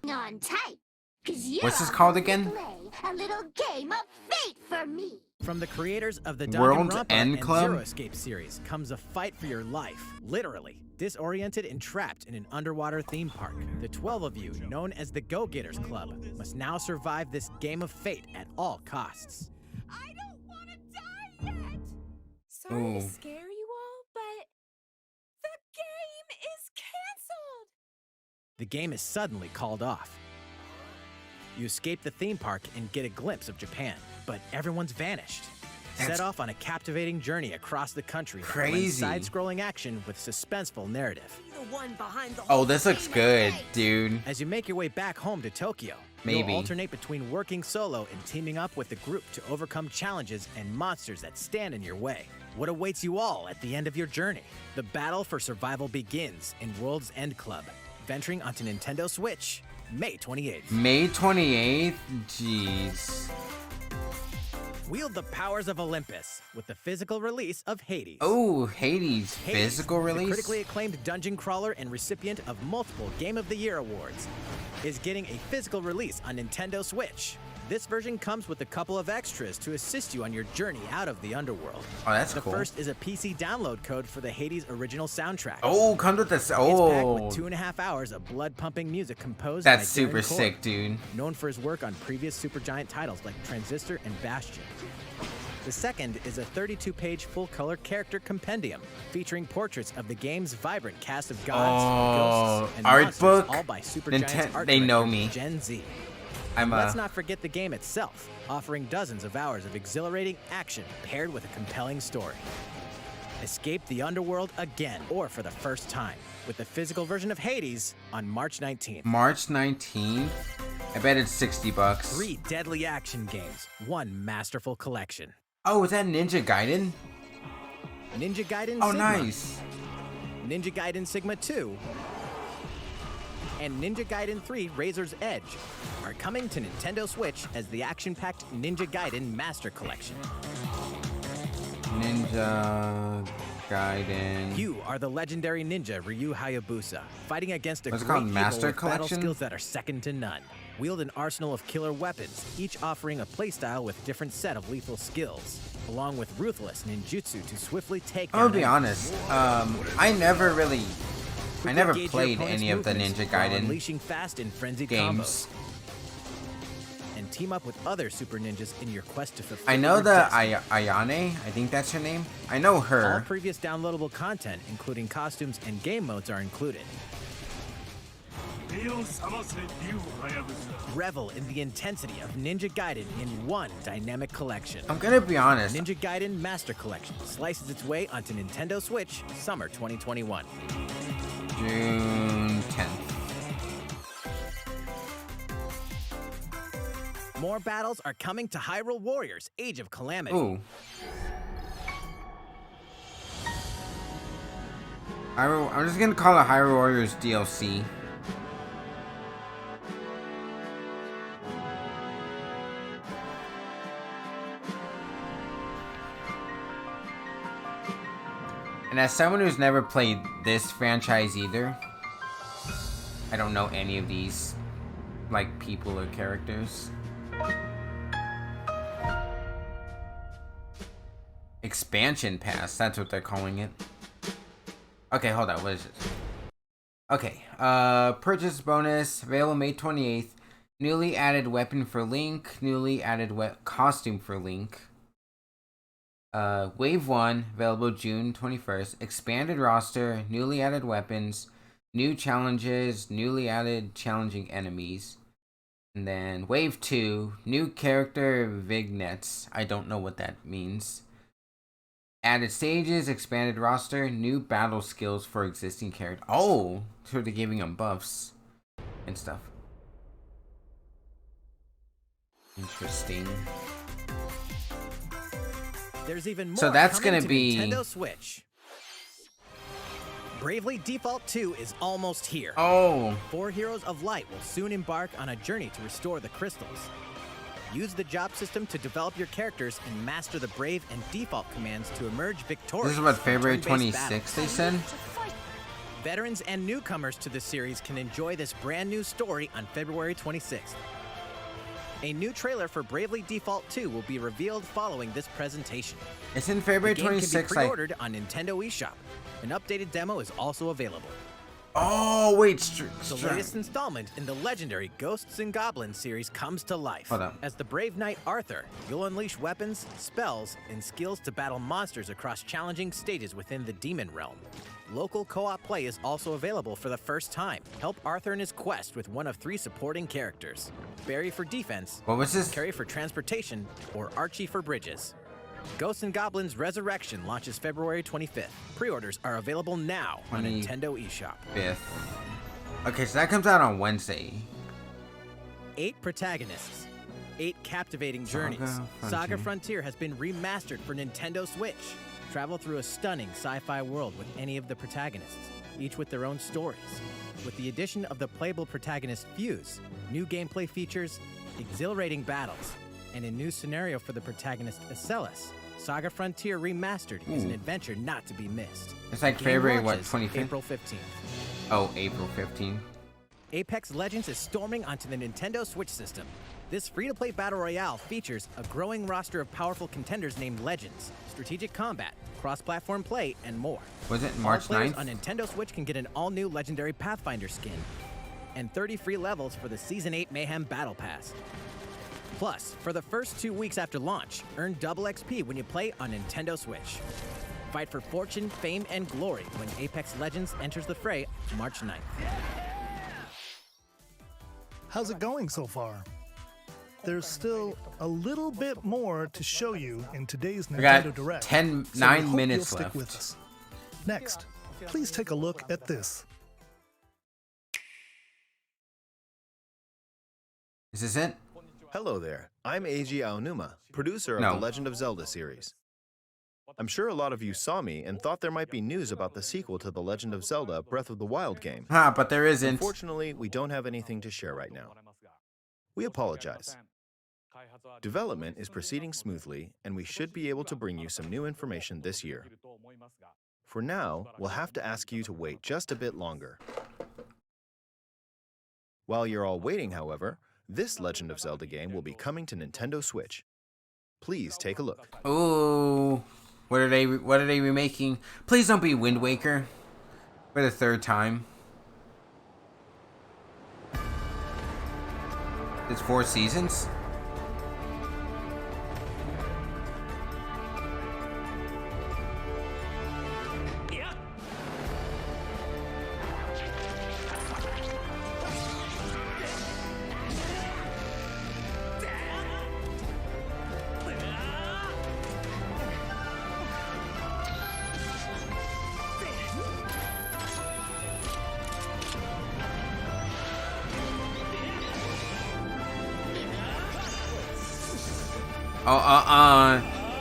On tight. 'Cause you're What's this all called going to again? play a little game of fate for me. From the creators of the World's Danganronpa End and Club? Zero Escape series comes a fight for your life, literally disoriented and trapped in an underwater theme park. The 12 of you, known as the Go-Getters Club, must now survive this game of fate at all costs. I don't want to die yet. Sorry Ooh. to scare you all, but the game is canceled. The game is suddenly called off. You escape the theme park and get a glimpse of Japan, but everyone's vanished. Set off on a captivating journey across the country that blends Crazy. side-scrolling action with suspenseful narrative. Oh, this looks good, dude. As you make your way back home to Tokyo, Maybe. you'll alternate between working solo and teaming up with the group to overcome challenges and monsters that stand in your way. What awaits you all at the end of your journey? The battle for survival begins in World's End Club, venturing onto Nintendo Switch, May 28th. May 28th? Jeez. Wield the powers of Olympus with the physical release of Hades. Oh, Hades. Hades, Physical the release? critically acclaimed dungeon crawler and recipient of multiple Game of the Year awards, is getting a physical release on Nintendo Switch. This version comes with a couple of extras to assist you on your journey out of the underworld. Oh, that's the cool. first is a PC download code for the Hades original soundtrack. Oh, comes with this. It's packed Oh. with 2.5 hours of blood-pumping music composed That's by super Darren Korb, sick, dude. known for his work on previous Supergiant titles like Transistor and Bastion. The second is a 32-page full-color character compendium featuring portraits of the game's vibrant cast of gods, ghosts, and art monsters, book? all by Supergiant's art They know director, me. Gen Z. I'm Let's not forget the game itself, offering dozens of hours of exhilarating action paired with a compelling story. Escape the underworld again, or for the first time, with the physical version of Hades on March 19th. March 19th? I bet it's $60. 3 deadly action games, 1 masterful collection. Oh, is that Ninja Gaiden? Ninja Gaiden Oh, Sigma, nice. Ninja Gaiden Sigma 2, and Ninja Gaiden 3 Razor's Edge are coming to Nintendo Switch as the action-packed Ninja Gaiden Master Collection. Ninja Gaiden. You are the legendary ninja Ryu Hayabusa, fighting against a What's it great called, evil Master with battle Collection? skills that are second to none. Wield an arsenal of killer weapons, each offering a playstyle with different set of lethal skills, along with ruthless ninjutsu to swiftly take down I'll be enemies. honest. I never Quickly gauge played your opponent's any of the movements Ninja while Gaiden unleashing fast and frenzied games. combos. And team up with other super ninjas in your quest to fulfill I know your the destiny. Ayane. I think that's her name. I know All her. previous downloadable content, including costumes and game modes, are included. Revel in the intensity of Ninja Gaiden in one dynamic collection. I'm gonna be honest. Ninja Gaiden Master Collection slices its way onto Nintendo Switch summer 2021. June 10th. More battles are coming to Hyrule Warriors Age of Calamity. Ooh. I'm just gonna call it Hyrule Warriors DLC. And as someone who's never played this franchise either, I don't know any of these, like, people or characters. Expansion Pass, that's what they're calling it. Okay, hold on, what is this? Okay, purchase bonus, available May 28th. Newly added weapon for Link, newly added costume for Link. Wave 1, available June 21st. Expanded roster, newly added weapons, new challenges, newly added challenging enemies. And then Wave 2, new character vignettes. I don't know what that means. Added stages, expanded roster, new battle skills for existing characters. Oh, so they're giving them buffs and stuff. Interesting. There's even more So that's coming gonna to be Nintendo Switch. Bravely Default 2 is almost here. Oh. 4 Heroes of Light will soon embark on a journey to restore the crystals. Use the job system to develop your characters and master the Brave and Default commands to emerge victorious. This is what, February turn-based 26th battles. they said? Veterans and newcomers to the series can enjoy this brand new story on February 26th. A new trailer for Bravely Default 2 will be revealed following this presentation. It's in February the game 26th. Can be pre-ordered on Nintendo eShop. An updated demo is also available. Oh, wait. The latest installment in the legendary Ghosts and Goblins series comes to life. Hold up. As the brave knight Arthur, you'll unleash weapons, spells, and skills to battle monsters across challenging stages within the demon realm. Local co-op play is also available for the first time. Help Arthur in his quest with one of 3 supporting characters. Barry for defense, what was this? Carrie for transportation, or Archie for bridges. Ghosts and Goblins Resurrection launches February 25th. Pre-orders are available now on Nintendo eShop. 5th. Okay, so that comes out on Wednesday. 8 protagonists, 8 captivating journeys. Saga Frontier has been remastered for Nintendo Switch. Travel through a stunning sci-fi world with any of the protagonists, each with their own stories. With the addition of the playable protagonist Fuse, new gameplay features, exhilarating battles, and a new scenario for the protagonist Acellus, Saga Frontier Remastered is an adventure not to be missed. It's like The game February, what, launches 25th? April 15th. Oh, April 15th. Apex Legends is storming onto the Nintendo Switch system. This free-to-play battle royale features a growing roster of powerful contenders named Legends, strategic combat, cross-platform play, and more. Was it All March players 9th? on Nintendo Switch can get an all-new legendary Pathfinder skin and 30 free levels for the Season 8 Mayhem Battle Pass. Plus, for the first 2 weeks after launch, earn double XP when you play on Nintendo Switch. Fight for fortune, fame, and glory when Apex Legends enters the fray March 9th. How's it going so far? There's still a little bit more to show you in today's We got Nintendo Direct. 9 so we hope minutes you'll stick left. with us. Next, please take a look at this. Is this it? Hello there, I'm Eiji Aonuma, producer of No. the Legend of Zelda series. I'm sure a lot of you saw me and thought there might be news about the sequel to the Legend of Zelda Breath of the Wild game. But there isn't. Unfortunately, we don't have anything to share right now. We apologize. Development is proceeding smoothly, and we should be able to bring you some new information this year. For now, we'll have to ask you to wait just a bit longer. While you're all waiting, however, this Legend of Zelda game will be coming to Nintendo Switch. Please take a look. Ooh. What are they remaking? Please don't be Wind Waker. For the 3rd time. It's 4 seasons?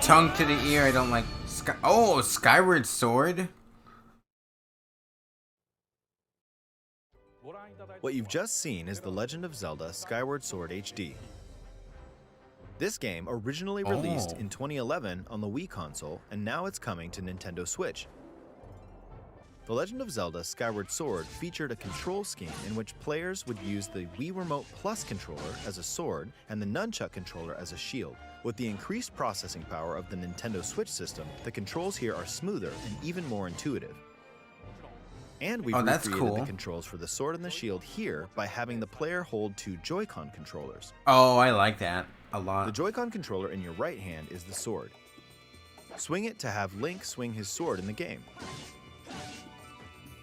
Tongue to the ear, I don't like. Skyward Sword? What you've just seen is The Legend of Zelda Skyward Sword HD. This game originally released in 2011 on the Wii console, and now it's coming to Nintendo Switch. The Legend of Zelda Skyward Sword featured a control scheme in which players would use the Wii Remote Plus controller as a sword and the Nunchuck controller as a shield. With the increased processing power of the Nintendo Switch system, the controls here are smoother and even more intuitive. And we've recreated the controls for the sword and the shield here by having the player hold 2 Joy-Con controllers. Oh, I like that a lot. The Joy-Con controller in your right hand is the sword. Swing it to have Link swing his sword in the game.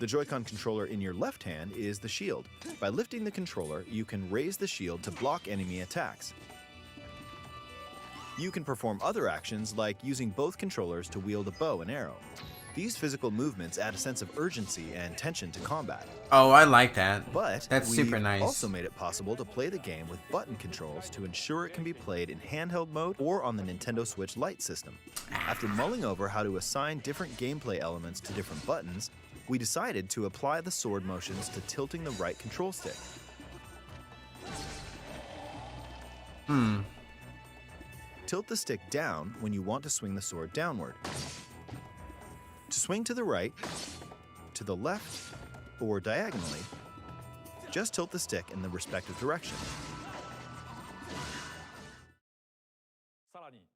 The Joy-Con controller in your left hand is the shield. By lifting the controller, you can raise the shield to block enemy attacks. You can perform other actions like using both controllers to wield a bow and arrow. These physical movements add a sense of urgency and tension to combat. Oh, I like that. But that's super we've nice. Also made it possible to play the game with button controls to ensure it can be played in handheld mode or on the Nintendo Switch Lite system. After mulling over how to assign different gameplay elements to different buttons, we decided to apply the sword motions to tilting the right control stick. Tilt the stick down when you want to swing the sword downward. To swing to the right, to the left, or diagonally, just tilt the stick in the respective direction.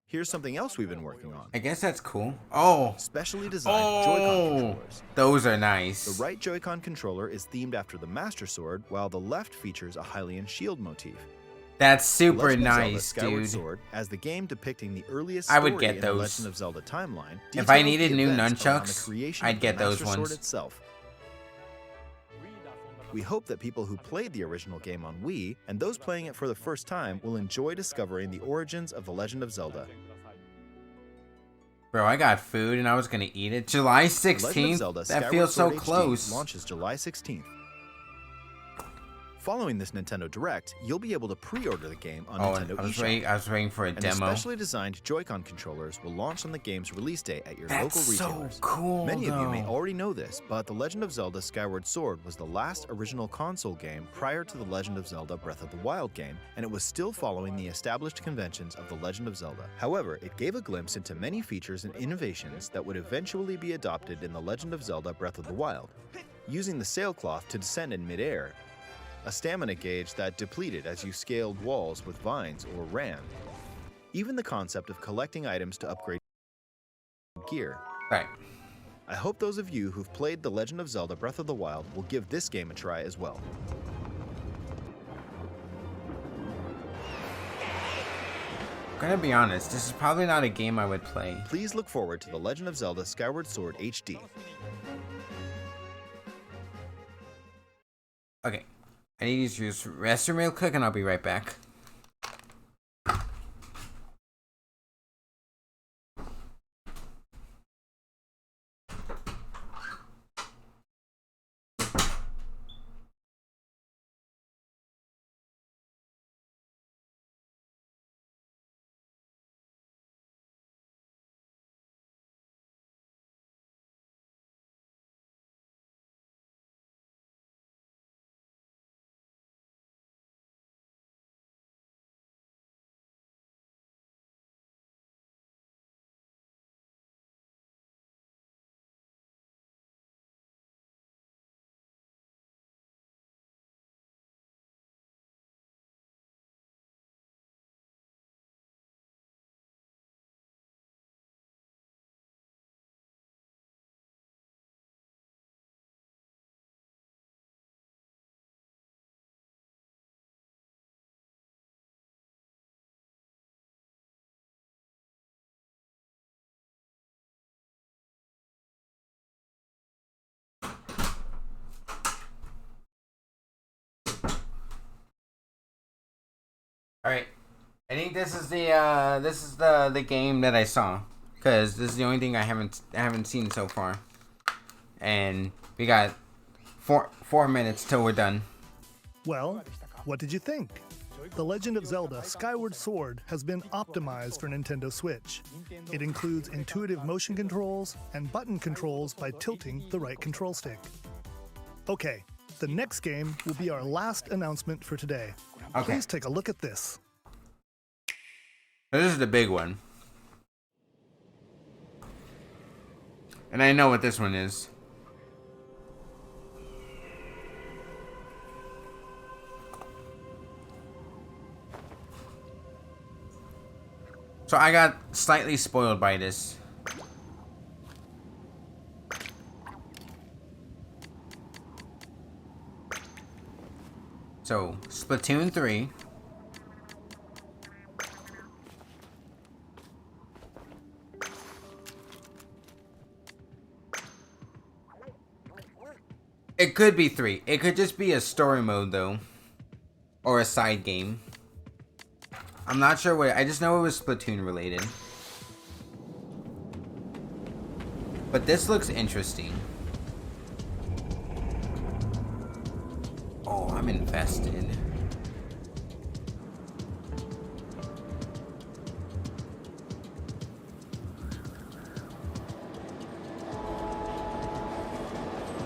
Here's something else we've been working on. I guess that's cool. Oh. Specially designed Joy-Con controllers. Those are nice. The right Joy-Con controller is themed after the Master Sword, while the left features a Hylian shield motif. That's super Legend of Zelda nice, Skyward dude. Sword, as the game depicting the earliest I story would get in those. the Legend of Zelda timeline. If I details needed the new events around the nunchucks, creation I'd of get the those Master ones. Sword itself. We hope that people who played the original game on Wii and those playing it for the first time will enjoy discovering the origins of The Legend of Zelda. Bro, I got food and I was gonna eat it. July The Legend of 16th? Zelda That Skyward feels so Sword HD close. launches July 16th. Following this Nintendo Direct, you'll be able to pre-order the game on Nintendo eShop. I was waiting for a and demo. specially designed Joy-Con controllers will launch on the game's release date at your That's local so retailers. cool, Many of you may though. already know this, but The Legend of Zelda Skyward Sword was the last original console game prior to The Legend of Zelda Breath of the Wild game, and it was still following the established conventions of The Legend of Zelda. However, it gave a glimpse into many features and innovations that would eventually be adopted in The Legend of Zelda Breath of the Wild. Using the sailcloth to descend in midair, a stamina gauge that depleted as you scaled walls with vines or ran. Even the concept of collecting items to upgrade gear. Right. I hope those of you who've played The Legend of Zelda Breath of the Wild will give this game a try as well. I'm gonna be honest, this is probably not a game I would play. Please look forward to The Legend of Zelda Skyward Sword HD. Okay. I need to use restroom real quick and I'll be right back. All right, I think this is the game that I saw, because this is the only thing I haven't seen so far, and we got four minutes till we're done. Well, what did you think? The Legend of Zelda Skyward Sword has been optimized for Nintendo Switch. It includes intuitive motion controls and button controls by tilting the right control stick. Okay, the next game will be our last announcement for today. Okay. Please take a look at this. This is the big one. And I know what this one is. So I got slightly spoiled by this. So, Splatoon 3. It could be 3. It could just be a story mode though. Or a side game. I'm not sure what, I just know it was Splatoon related. But this looks interesting. Oh, I'm invested.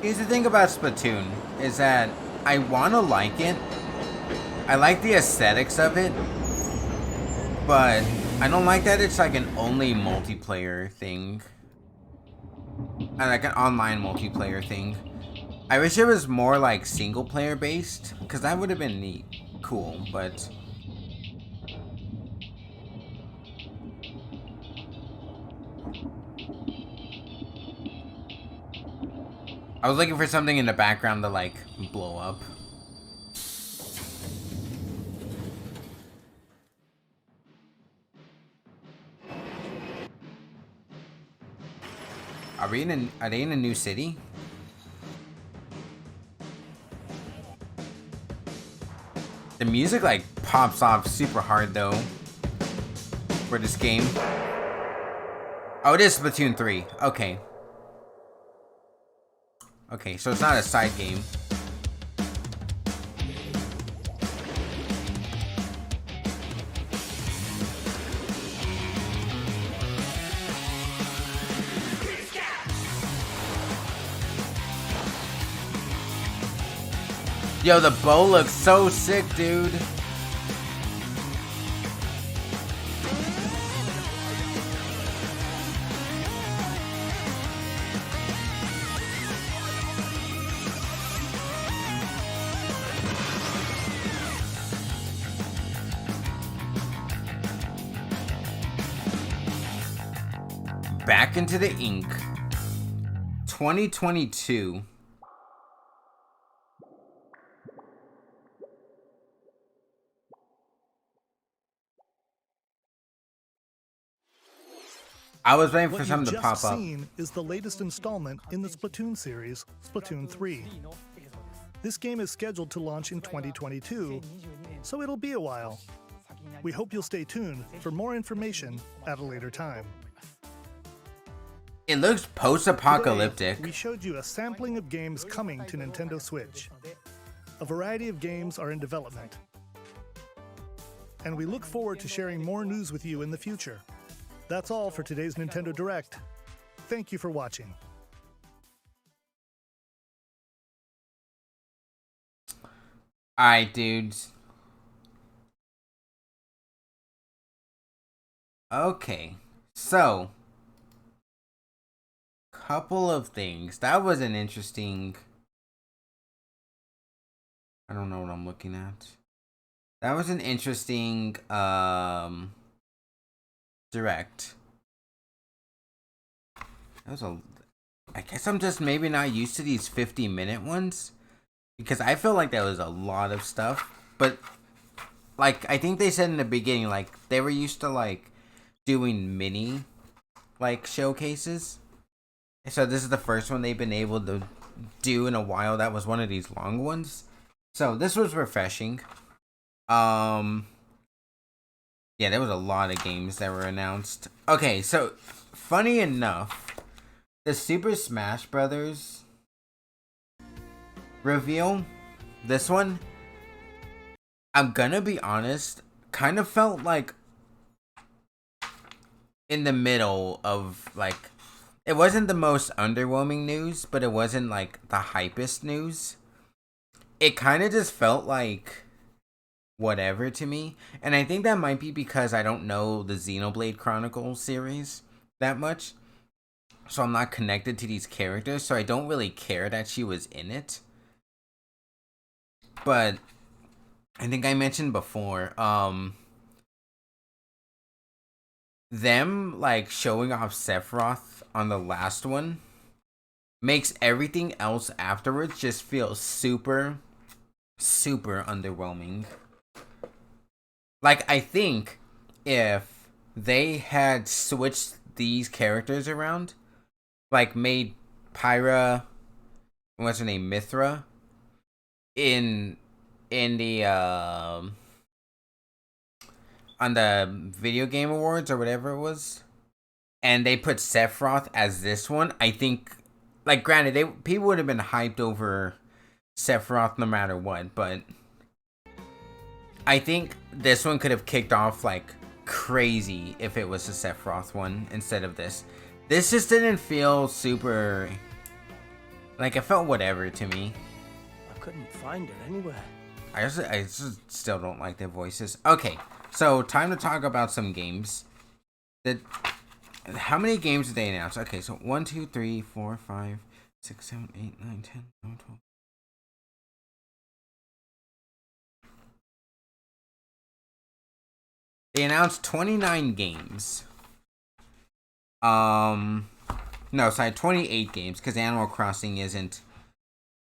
Here's the thing about Splatoon, is that I want to like it. I like the aesthetics of it, but I don't like that it's like an only multiplayer thing. Like an online multiplayer thing. I wish it was more like single player based, because that would have been neat. Cool, but... I was looking for something in the background to like blow up. Are they in a new city? The music like pops off super hard though for this game. Oh, it is Splatoon 3. Okay. Okay, so it's not a side game. Yo, the bow looks so sick, dude. Back into the ink. 2022. I was waiting for something to pop up. What you've just seen is the latest installment in the Splatoon series, Splatoon 3. This game is scheduled to launch in 2022, so it'll be a while. We hope you'll stay tuned for more information at a later time. It looks post-apocalyptic. We showed you a sampling of games coming to Nintendo Switch. A variety of games are in development. And we look forward to sharing more news with you in the future. That's all for today's Nintendo Direct. Thank you for watching. Alright, dudes. Okay, so couple of things. That was an interesting... I don't know what I'm looking at. That was an interesting direct. That was a... I guess I'm just maybe not used to these 50-minute ones, because I feel like that was a lot of stuff. But like I think they said in the beginning, like they were used to like doing mini like showcases. So this is the first one they've been able to do in a while that was one of these long ones. So this was refreshing. Yeah, there was a lot of games that were announced. Okay, so funny enough, the Super Smash Brothers reveal, this one, I'm gonna be honest, kind of felt like in the middle of like, it wasn't the most underwhelming news, but it wasn't like the hypest news. It kind of just felt like whatever to me. And I think that might be because I don't know the Xenoblade Chronicles series that much. So I'm not connected to these characters, so I don't really care that she was in it. But I think I mentioned before, them like showing off Sephiroth on the last one makes everything else afterwards just feel super underwhelming. Like, I think if they had switched these characters around, like made Pyra, what's her name, Mithra, in the on the video game awards or whatever it was, and they put Sephiroth as this one, I think, like, granted, people would have been hyped over Sephiroth no matter what, but I think this one could have kicked off like crazy if it was the Sephiroth one instead of this. This just didn't feel super Like, it felt whatever to me. I couldn't find her anywhere. I just still don't like their voices. Okay, so time to talk about some games. How many games did they announce? Okay, so 1, 2, 3, 4, 5, 6, 7, 8, 9, 10, 11, 12. They announced 29 games. No, sorry, 28 games, because Animal Crossing isn't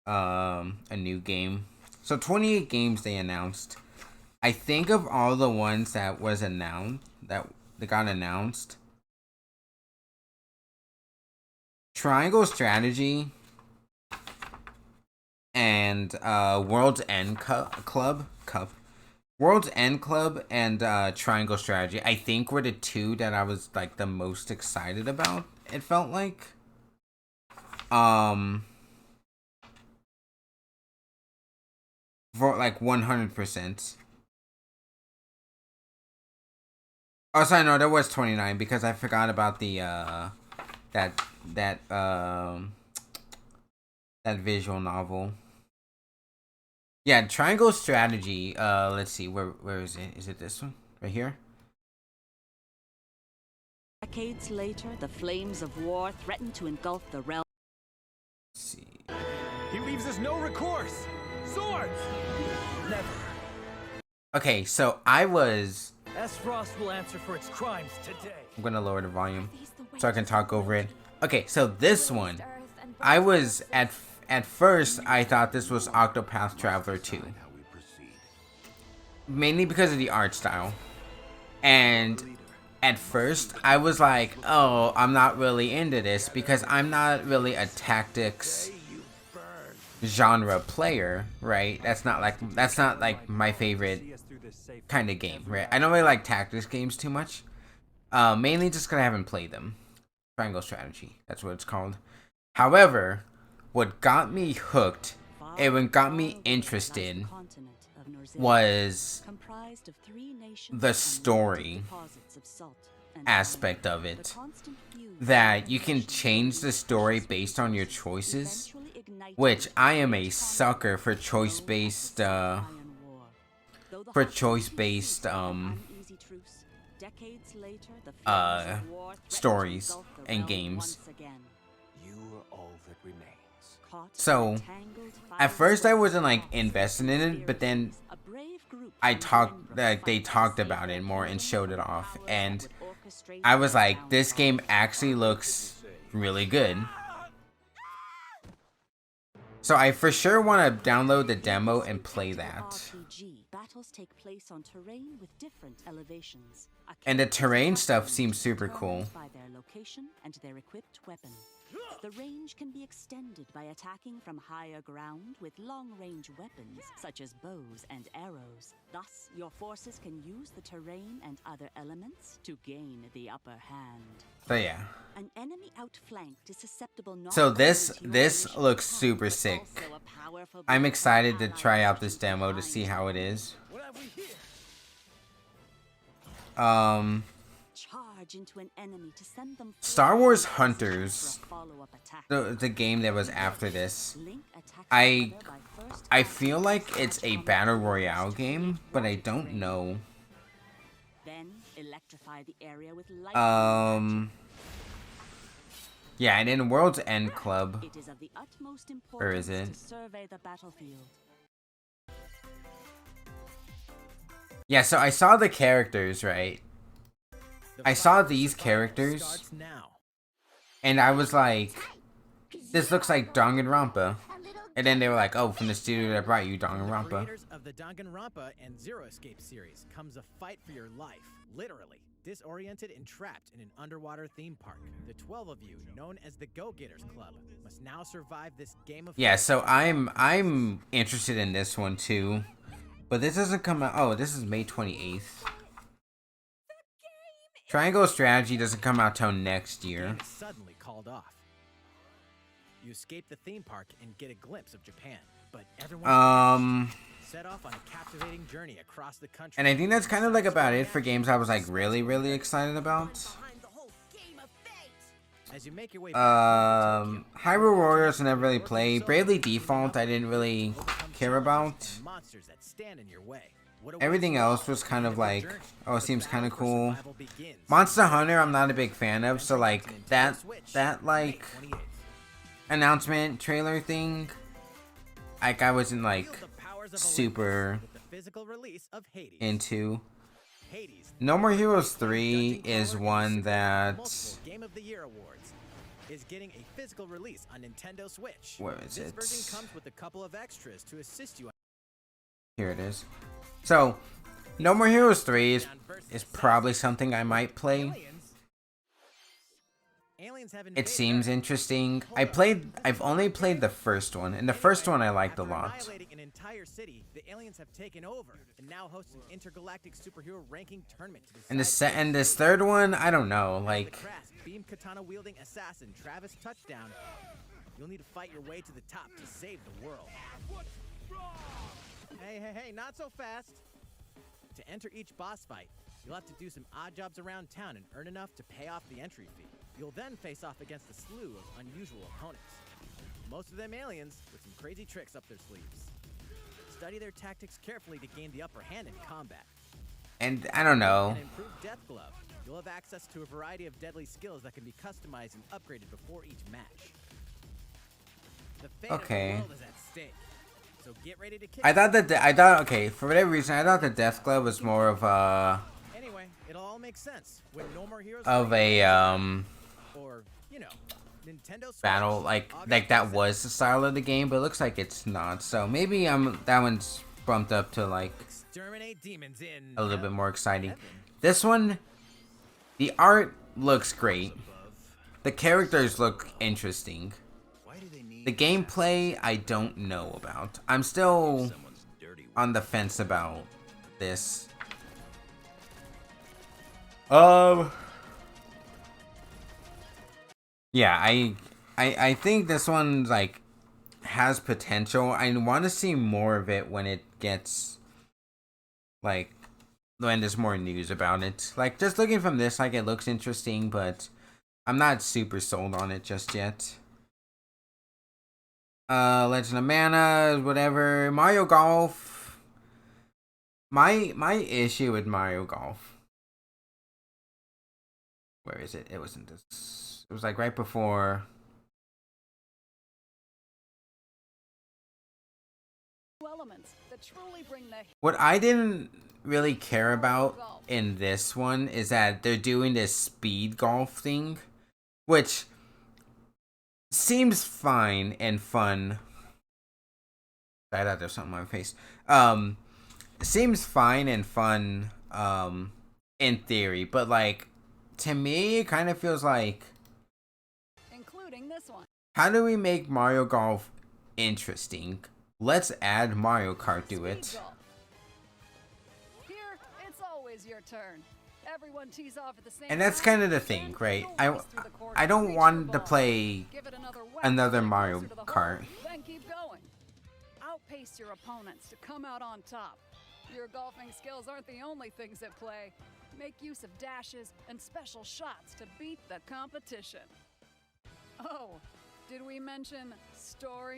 a new game. So 28 games they announced. I think of all the ones that was announced, that got announced, Triangle Strategy and World's End Club. World's End Club and Triangle Strategy, I think, were the two that I was like the most excited about. It felt like, for like 100%. Oh, sorry, no, there was 29 because I forgot about the that visual novel. Yeah, Triangle Strategy. Let's see, where is it? Is it this one right here? Decades later, the flames of war threaten to engulf the realm. Let's see. He leaves us no recourse. Swords. Never. Okay, so I was. S. Frost will answer for its crimes today. I'm gonna lower the volume so I can talk over it. Okay, so this one, I was at first I thought this was Octopath Traveler 2, mainly because of the art style, and at first I was like, oh, I'm not really into this because I'm not really a tactics genre player, right? That's not like my favorite kind of game, right? I don't really like tactics games too much, mainly just because I haven't played them. Triangle Strategy, that's what it's called. However, what got me hooked and what got me interested was the story aspect of it. That you can change the story based on your choices, which I am a sucker for choice-based stories and games. So at first I wasn't like invested in it, but then they talked about it more and showed it off, and I was like, this game actually looks really good. So I for sure want to download the demo and play that. Battles take place on terrain with different elevations. And the terrain stuff seems super cool. By their location and their equipped weapon. The range can be extended by attacking from higher ground with long-range weapons such as bows and arrows. Thus, your forces can use the terrain and other elements to gain the upper hand. So yeah. An enemy outflanked is susceptible not So this looks super sick. I'm excited to try out this demo to see how it is. Star Wars Hunters, the game that was after this, I feel like it's a battle royale game, but I don't know. Yeah, and in World's End Club, or is it? Yeah, so I saw the characters, right? I saw these characters, and I was like, this looks like Danganronpa. And then they were like, oh, from the studio that brought you Danganronpa. Creators of the Danganronpa and Zero Escape series comes a fight for your life, literally. Disoriented and trapped in an underwater theme park. The 12 of you, known as the Go-Getters Club, must now survive this game of... Yeah, so I'm interested in this one too. But this doesn't come out... Oh, this is May 28th. Triangle Strategy doesn't come out till next year. Suddenly called off. You escape the theme park and get a glimpse of Japan, but everyone set off on a captivating journey across the country. And I think that's kind of like about it for games I was like really excited about. As you make your way back Hyrule Warriors I never really played. Bravely Default I didn't really care about. monsters that stand in your way. Everything else was kind of like, oh, it seems kind of cool. Monster Hunter I'm not a big fan of, so like that like announcement trailer thing, like I wasn't like super into. No More Heroes 3 is one that Game of the Year awards is getting a physical release on Nintendo Switch. Where is this it? version comes with a couple of extras to assist you. Here it is. So, No More Heroes 3 is probably something I might play. It seems interesting. I've only played the first one, and the first one I liked a lot. Annihilating an entire city, the aliens have taken over and now host an intergalactic superhero ranking tournament to decide And this third one, I don't know, like beam katana wielding assassin Travis Touchdown. You'll need to fight your way to the top to save the world. Hey, not so fast. To enter each boss fight, you'll have to do some odd jobs around town and earn enough to pay off the entry fee. You'll then face off against a slew of unusual opponents. Most of them aliens with some crazy tricks up their sleeves. Study their tactics carefully to gain the upper hand in combat. And I don't know. An improved Death Glove. You'll have access to a variety of deadly skills that can be customized and upgraded before each match. The fate of the world is at stake. So get ready to kick. I thought okay, for whatever reason, I thought the Death Glove was more of a Anyway, it'll all make sense when No More Heroes of a or, you know, Nintendo Switch battle like that was the style of the game, but it looks like it's not. So maybe that one's bumped up to like exterminate demons in a little bit more exciting. This one, the art looks great. The characters look interesting. The gameplay I don't know about. I'm still on the fence about this. Yeah, I think this one like has potential. I want to see more of it when it gets like when there's more news about it. Like just looking from this, like it looks interesting, but I'm not super sold on it just yet. Legend of Mana, whatever. Mario Golf. My issue with Mario Golf. Where is it? It wasn't this. It was like right before. Elements that truly bring the What I didn't really care about in this one is that they're doing this speed golf thing, which seems fine and fun. I thought there's something on my face. Seems fine and fun, in theory, but like to me, it kind of feels like, including this one. How do we make Mario Golf interesting? Let's add Mario Kart to it. Here, it's always your turn. Everyone tees off at the same And that's kind of the thing, right? I don't want to play another Mario Kart. Then keep going. Outpace your opponents to come out on top. Your golfing skills aren't the only things at play. Make use of dashes and special shots to beat the competition. Oh, did we mention story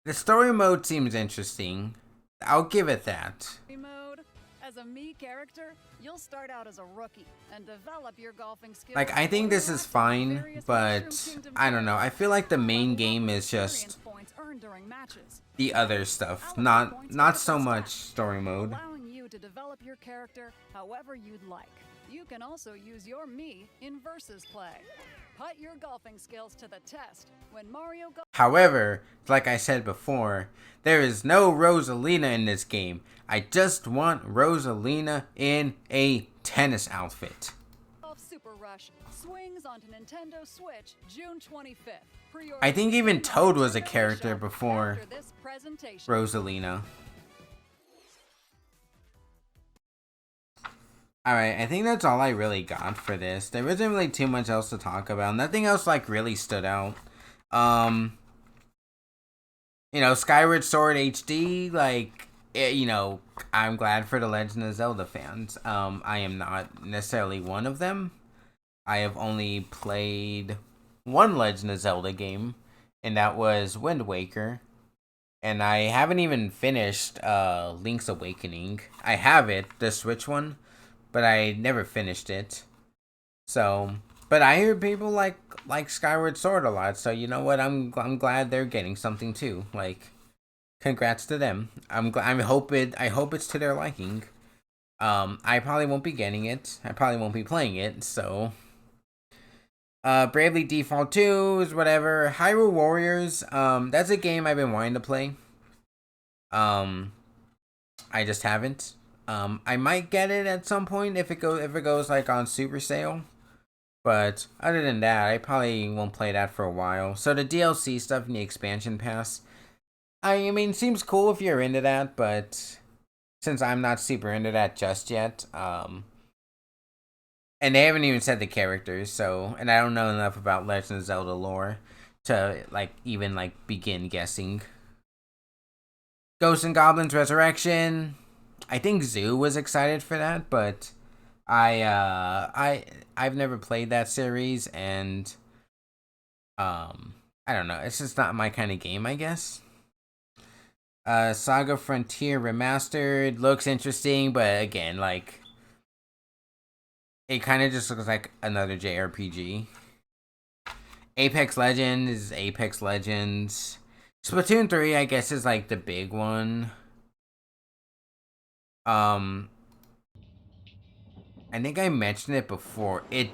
The story mode seems interesting. I'll give it that. mode? As a Mii character, you'll start out as a rookie and develop your golfing skills. Like, I think this is fine, but I don't know. I feel like the main game is just the other stuff, not so much story mode. Allowing you to develop your character however you'd like. You can also use your Mii in versus play. Put your golfing skills to the test when Mario Golf. However, like I said before, there is no Rosalina in this game. I just want Rosalina in a tennis outfit. Super Rush swings onto Nintendo Switch June 25th. I think even Toad was a character before Rosalina. Alright, I think that's all I really got for this. There wasn't really too much else to talk about. Nothing else like really stood out. You know, Skyward Sword HD, like, you know, I'm glad for the Legend of Zelda fans. I am not necessarily one of them. I have only played one Legend of Zelda game, and that was Wind Waker. And I haven't even finished Link's Awakening. I have it, the Switch one, but I never finished it. So, but I hear people like Skyward Sword a lot. So you know what? I'm glad they're getting something too. Like, congrats to them. I hope it's to their liking. I probably won't be getting it. I probably won't be playing it. So, Bravely Default 2 is whatever. Hyrule Warriors. That's a game I've been wanting to play. I just haven't. I might get it at some point if it goes like on super sale. But other than that, I probably won't play that for a while. So the DLC stuff and the expansion pass, I mean, seems cool if you're into that, but since I'm not super into that just yet, and they haven't even said the characters, so, and I don't know enough about Legend of Zelda lore to even begin guessing. Ghosts and Goblins Resurrection. I think Zoo was excited for that, but I've never played that series, and I don't know. It's just not my kind of game, I guess. Saga Frontier Remastered looks interesting, but again, it kind of just looks like another JRPG. Apex Legends is Apex Legends. Splatoon 3, I guess, is the big one. I think I mentioned it before. It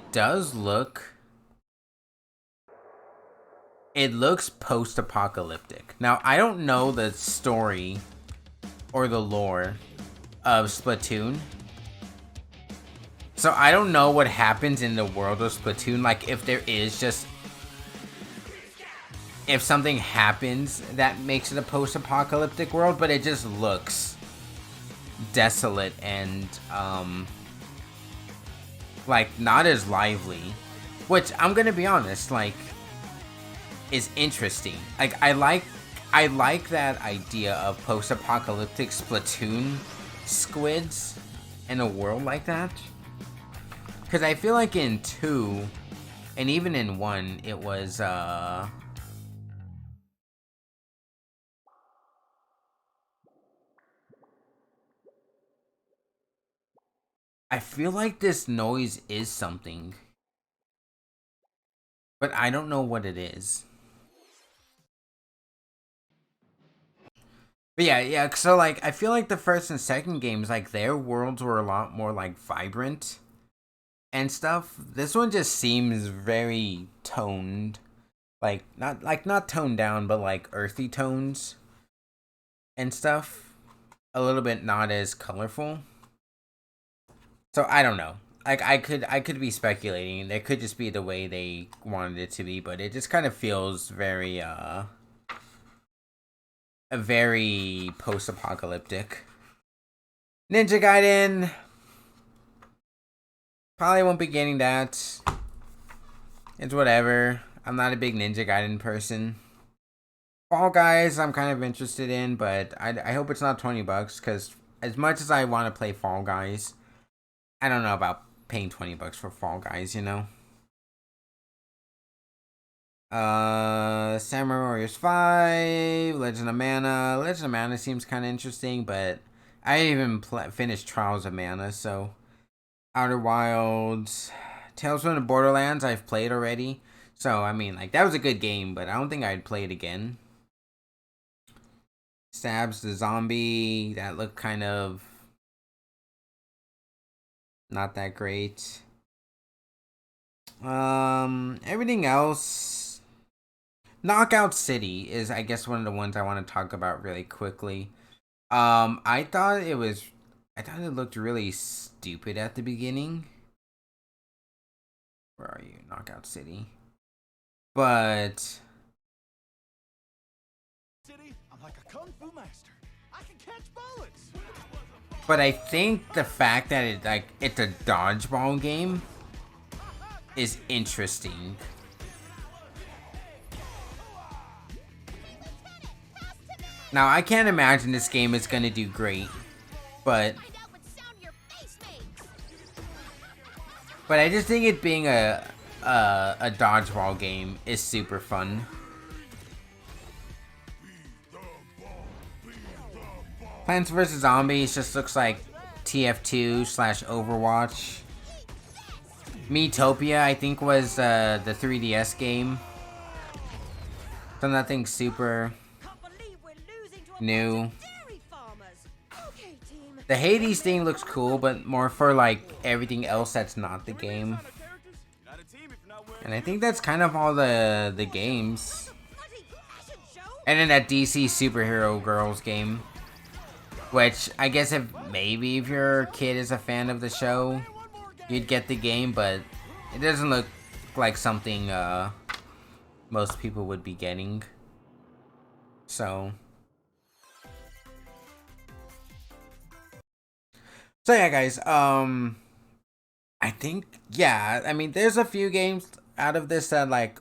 looks post-apocalyptic. Now, I don't know the story or the lore of Splatoon. So I don't know what happens in the world of Splatoon. If something happens that makes it a post-apocalyptic world, but it just looks desolate and not as lively, which I'm gonna be honest, is interesting. I like that idea of post-apocalyptic Splatoon squids in a world like that, because I feel like in 2 and even in 1 it was I feel like this noise is something, but I don't know what it is. But yeah, so I feel like the first and second games, their worlds were a lot more vibrant and stuff. This one just seems very toned. Not toned down, but earthy tones and stuff. A little bit not as colorful. So I don't know. I could be speculating. It could just be the way they wanted it to be, but it just kind of feels very very post-apocalyptic. Ninja Gaiden. Probably won't be getting that. It's whatever. I'm not a big Ninja Gaiden person. Fall Guys, I'm kind of interested in, but I hope it's not $20, because as much as I want to play Fall Guys, I don't know about paying $20 for Fall Guys, you know? Samurai Warriors 5, Legend of Mana. Legend of Mana seems kind of interesting, but I didn't even finish Trials of Mana, so... Outer Wilds. Tales from the Borderlands, I've played already. So, I mean, that was a good game, but I don't think I'd play it again. Stabs the Zombie, that looked kind of... not that great. Everything else... Knockout City is, I guess, one of the ones I want to talk about really quickly. I thought it looked really stupid at the beginning. Where are you? Knockout City. But... I'm like a kung fu master. I can catch bullets. But I think the fact that it's a dodgeball game is interesting. Now, I can't imagine this game is going to do great, but I just think it being a a dodgeball game is super fun. Plants vs. Zombies just looks like TF2 / Overwatch. Miitopia, I think, was the 3DS game. So nothing super new. The Hades thing looks cool, but more for like everything else that's not the game. And I think that's kind of all the games. And then that DC Superhero Girls game. Which, I guess if your kid is a fan of the show, you'd get the game, but it doesn't look like something most people would be getting. So yeah, guys, I think, yeah, I mean, there's a few games out of this that, like,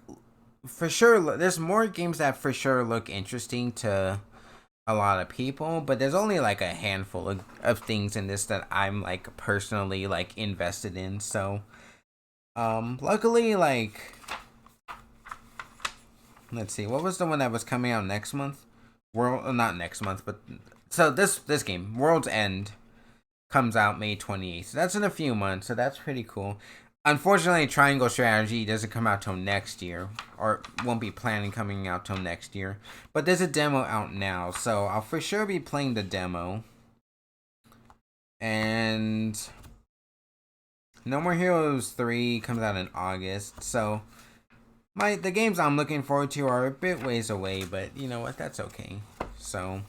for sure, there's more games that for sure look interesting to a lot of people, but there's only like a handful of things in this that I'm like personally like invested in. So luckily, like, let's see, what was the one that was coming out next month? Not next month, but so this game, World's End, comes out May 28th. So that's in a few months, so that's pretty cool. Unfortunately, Triangle Strategy doesn't come out till next year, or won't be planning coming out till next year. But there's a demo out now, so I'll for sure be playing the demo. And No More Heroes 3 comes out in August, so the games I'm looking forward to are a bit ways away, but you know what, that's okay. So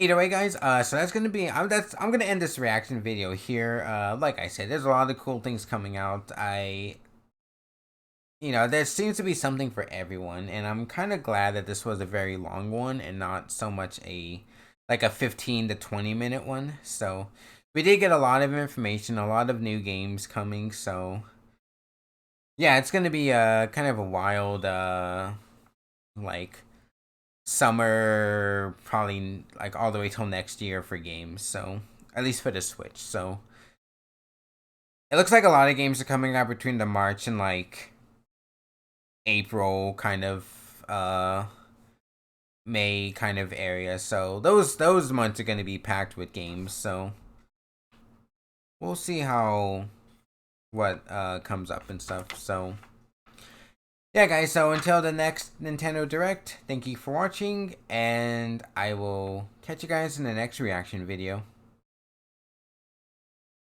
either way, guys, so that's gonna be I'm gonna end this reaction video here. Like I said, there's a lot of cool things coming out. There seems to be something for everyone, and I'm kind of glad that this was a very long one and not so much a 15 to 20 minute one. So we did get a lot of information, a lot of new games coming. So yeah, it's gonna be kind of a wild summer, probably like all the way till next year for games, so at least for the Switch. So it looks like a lot of games are coming out between the March and like April kind of May kind of area, so those months are going to be packed with games. So we'll see what comes up and stuff. So yeah, guys, so until the next Nintendo Direct, thank you for watching, and I will catch you guys in the next reaction video.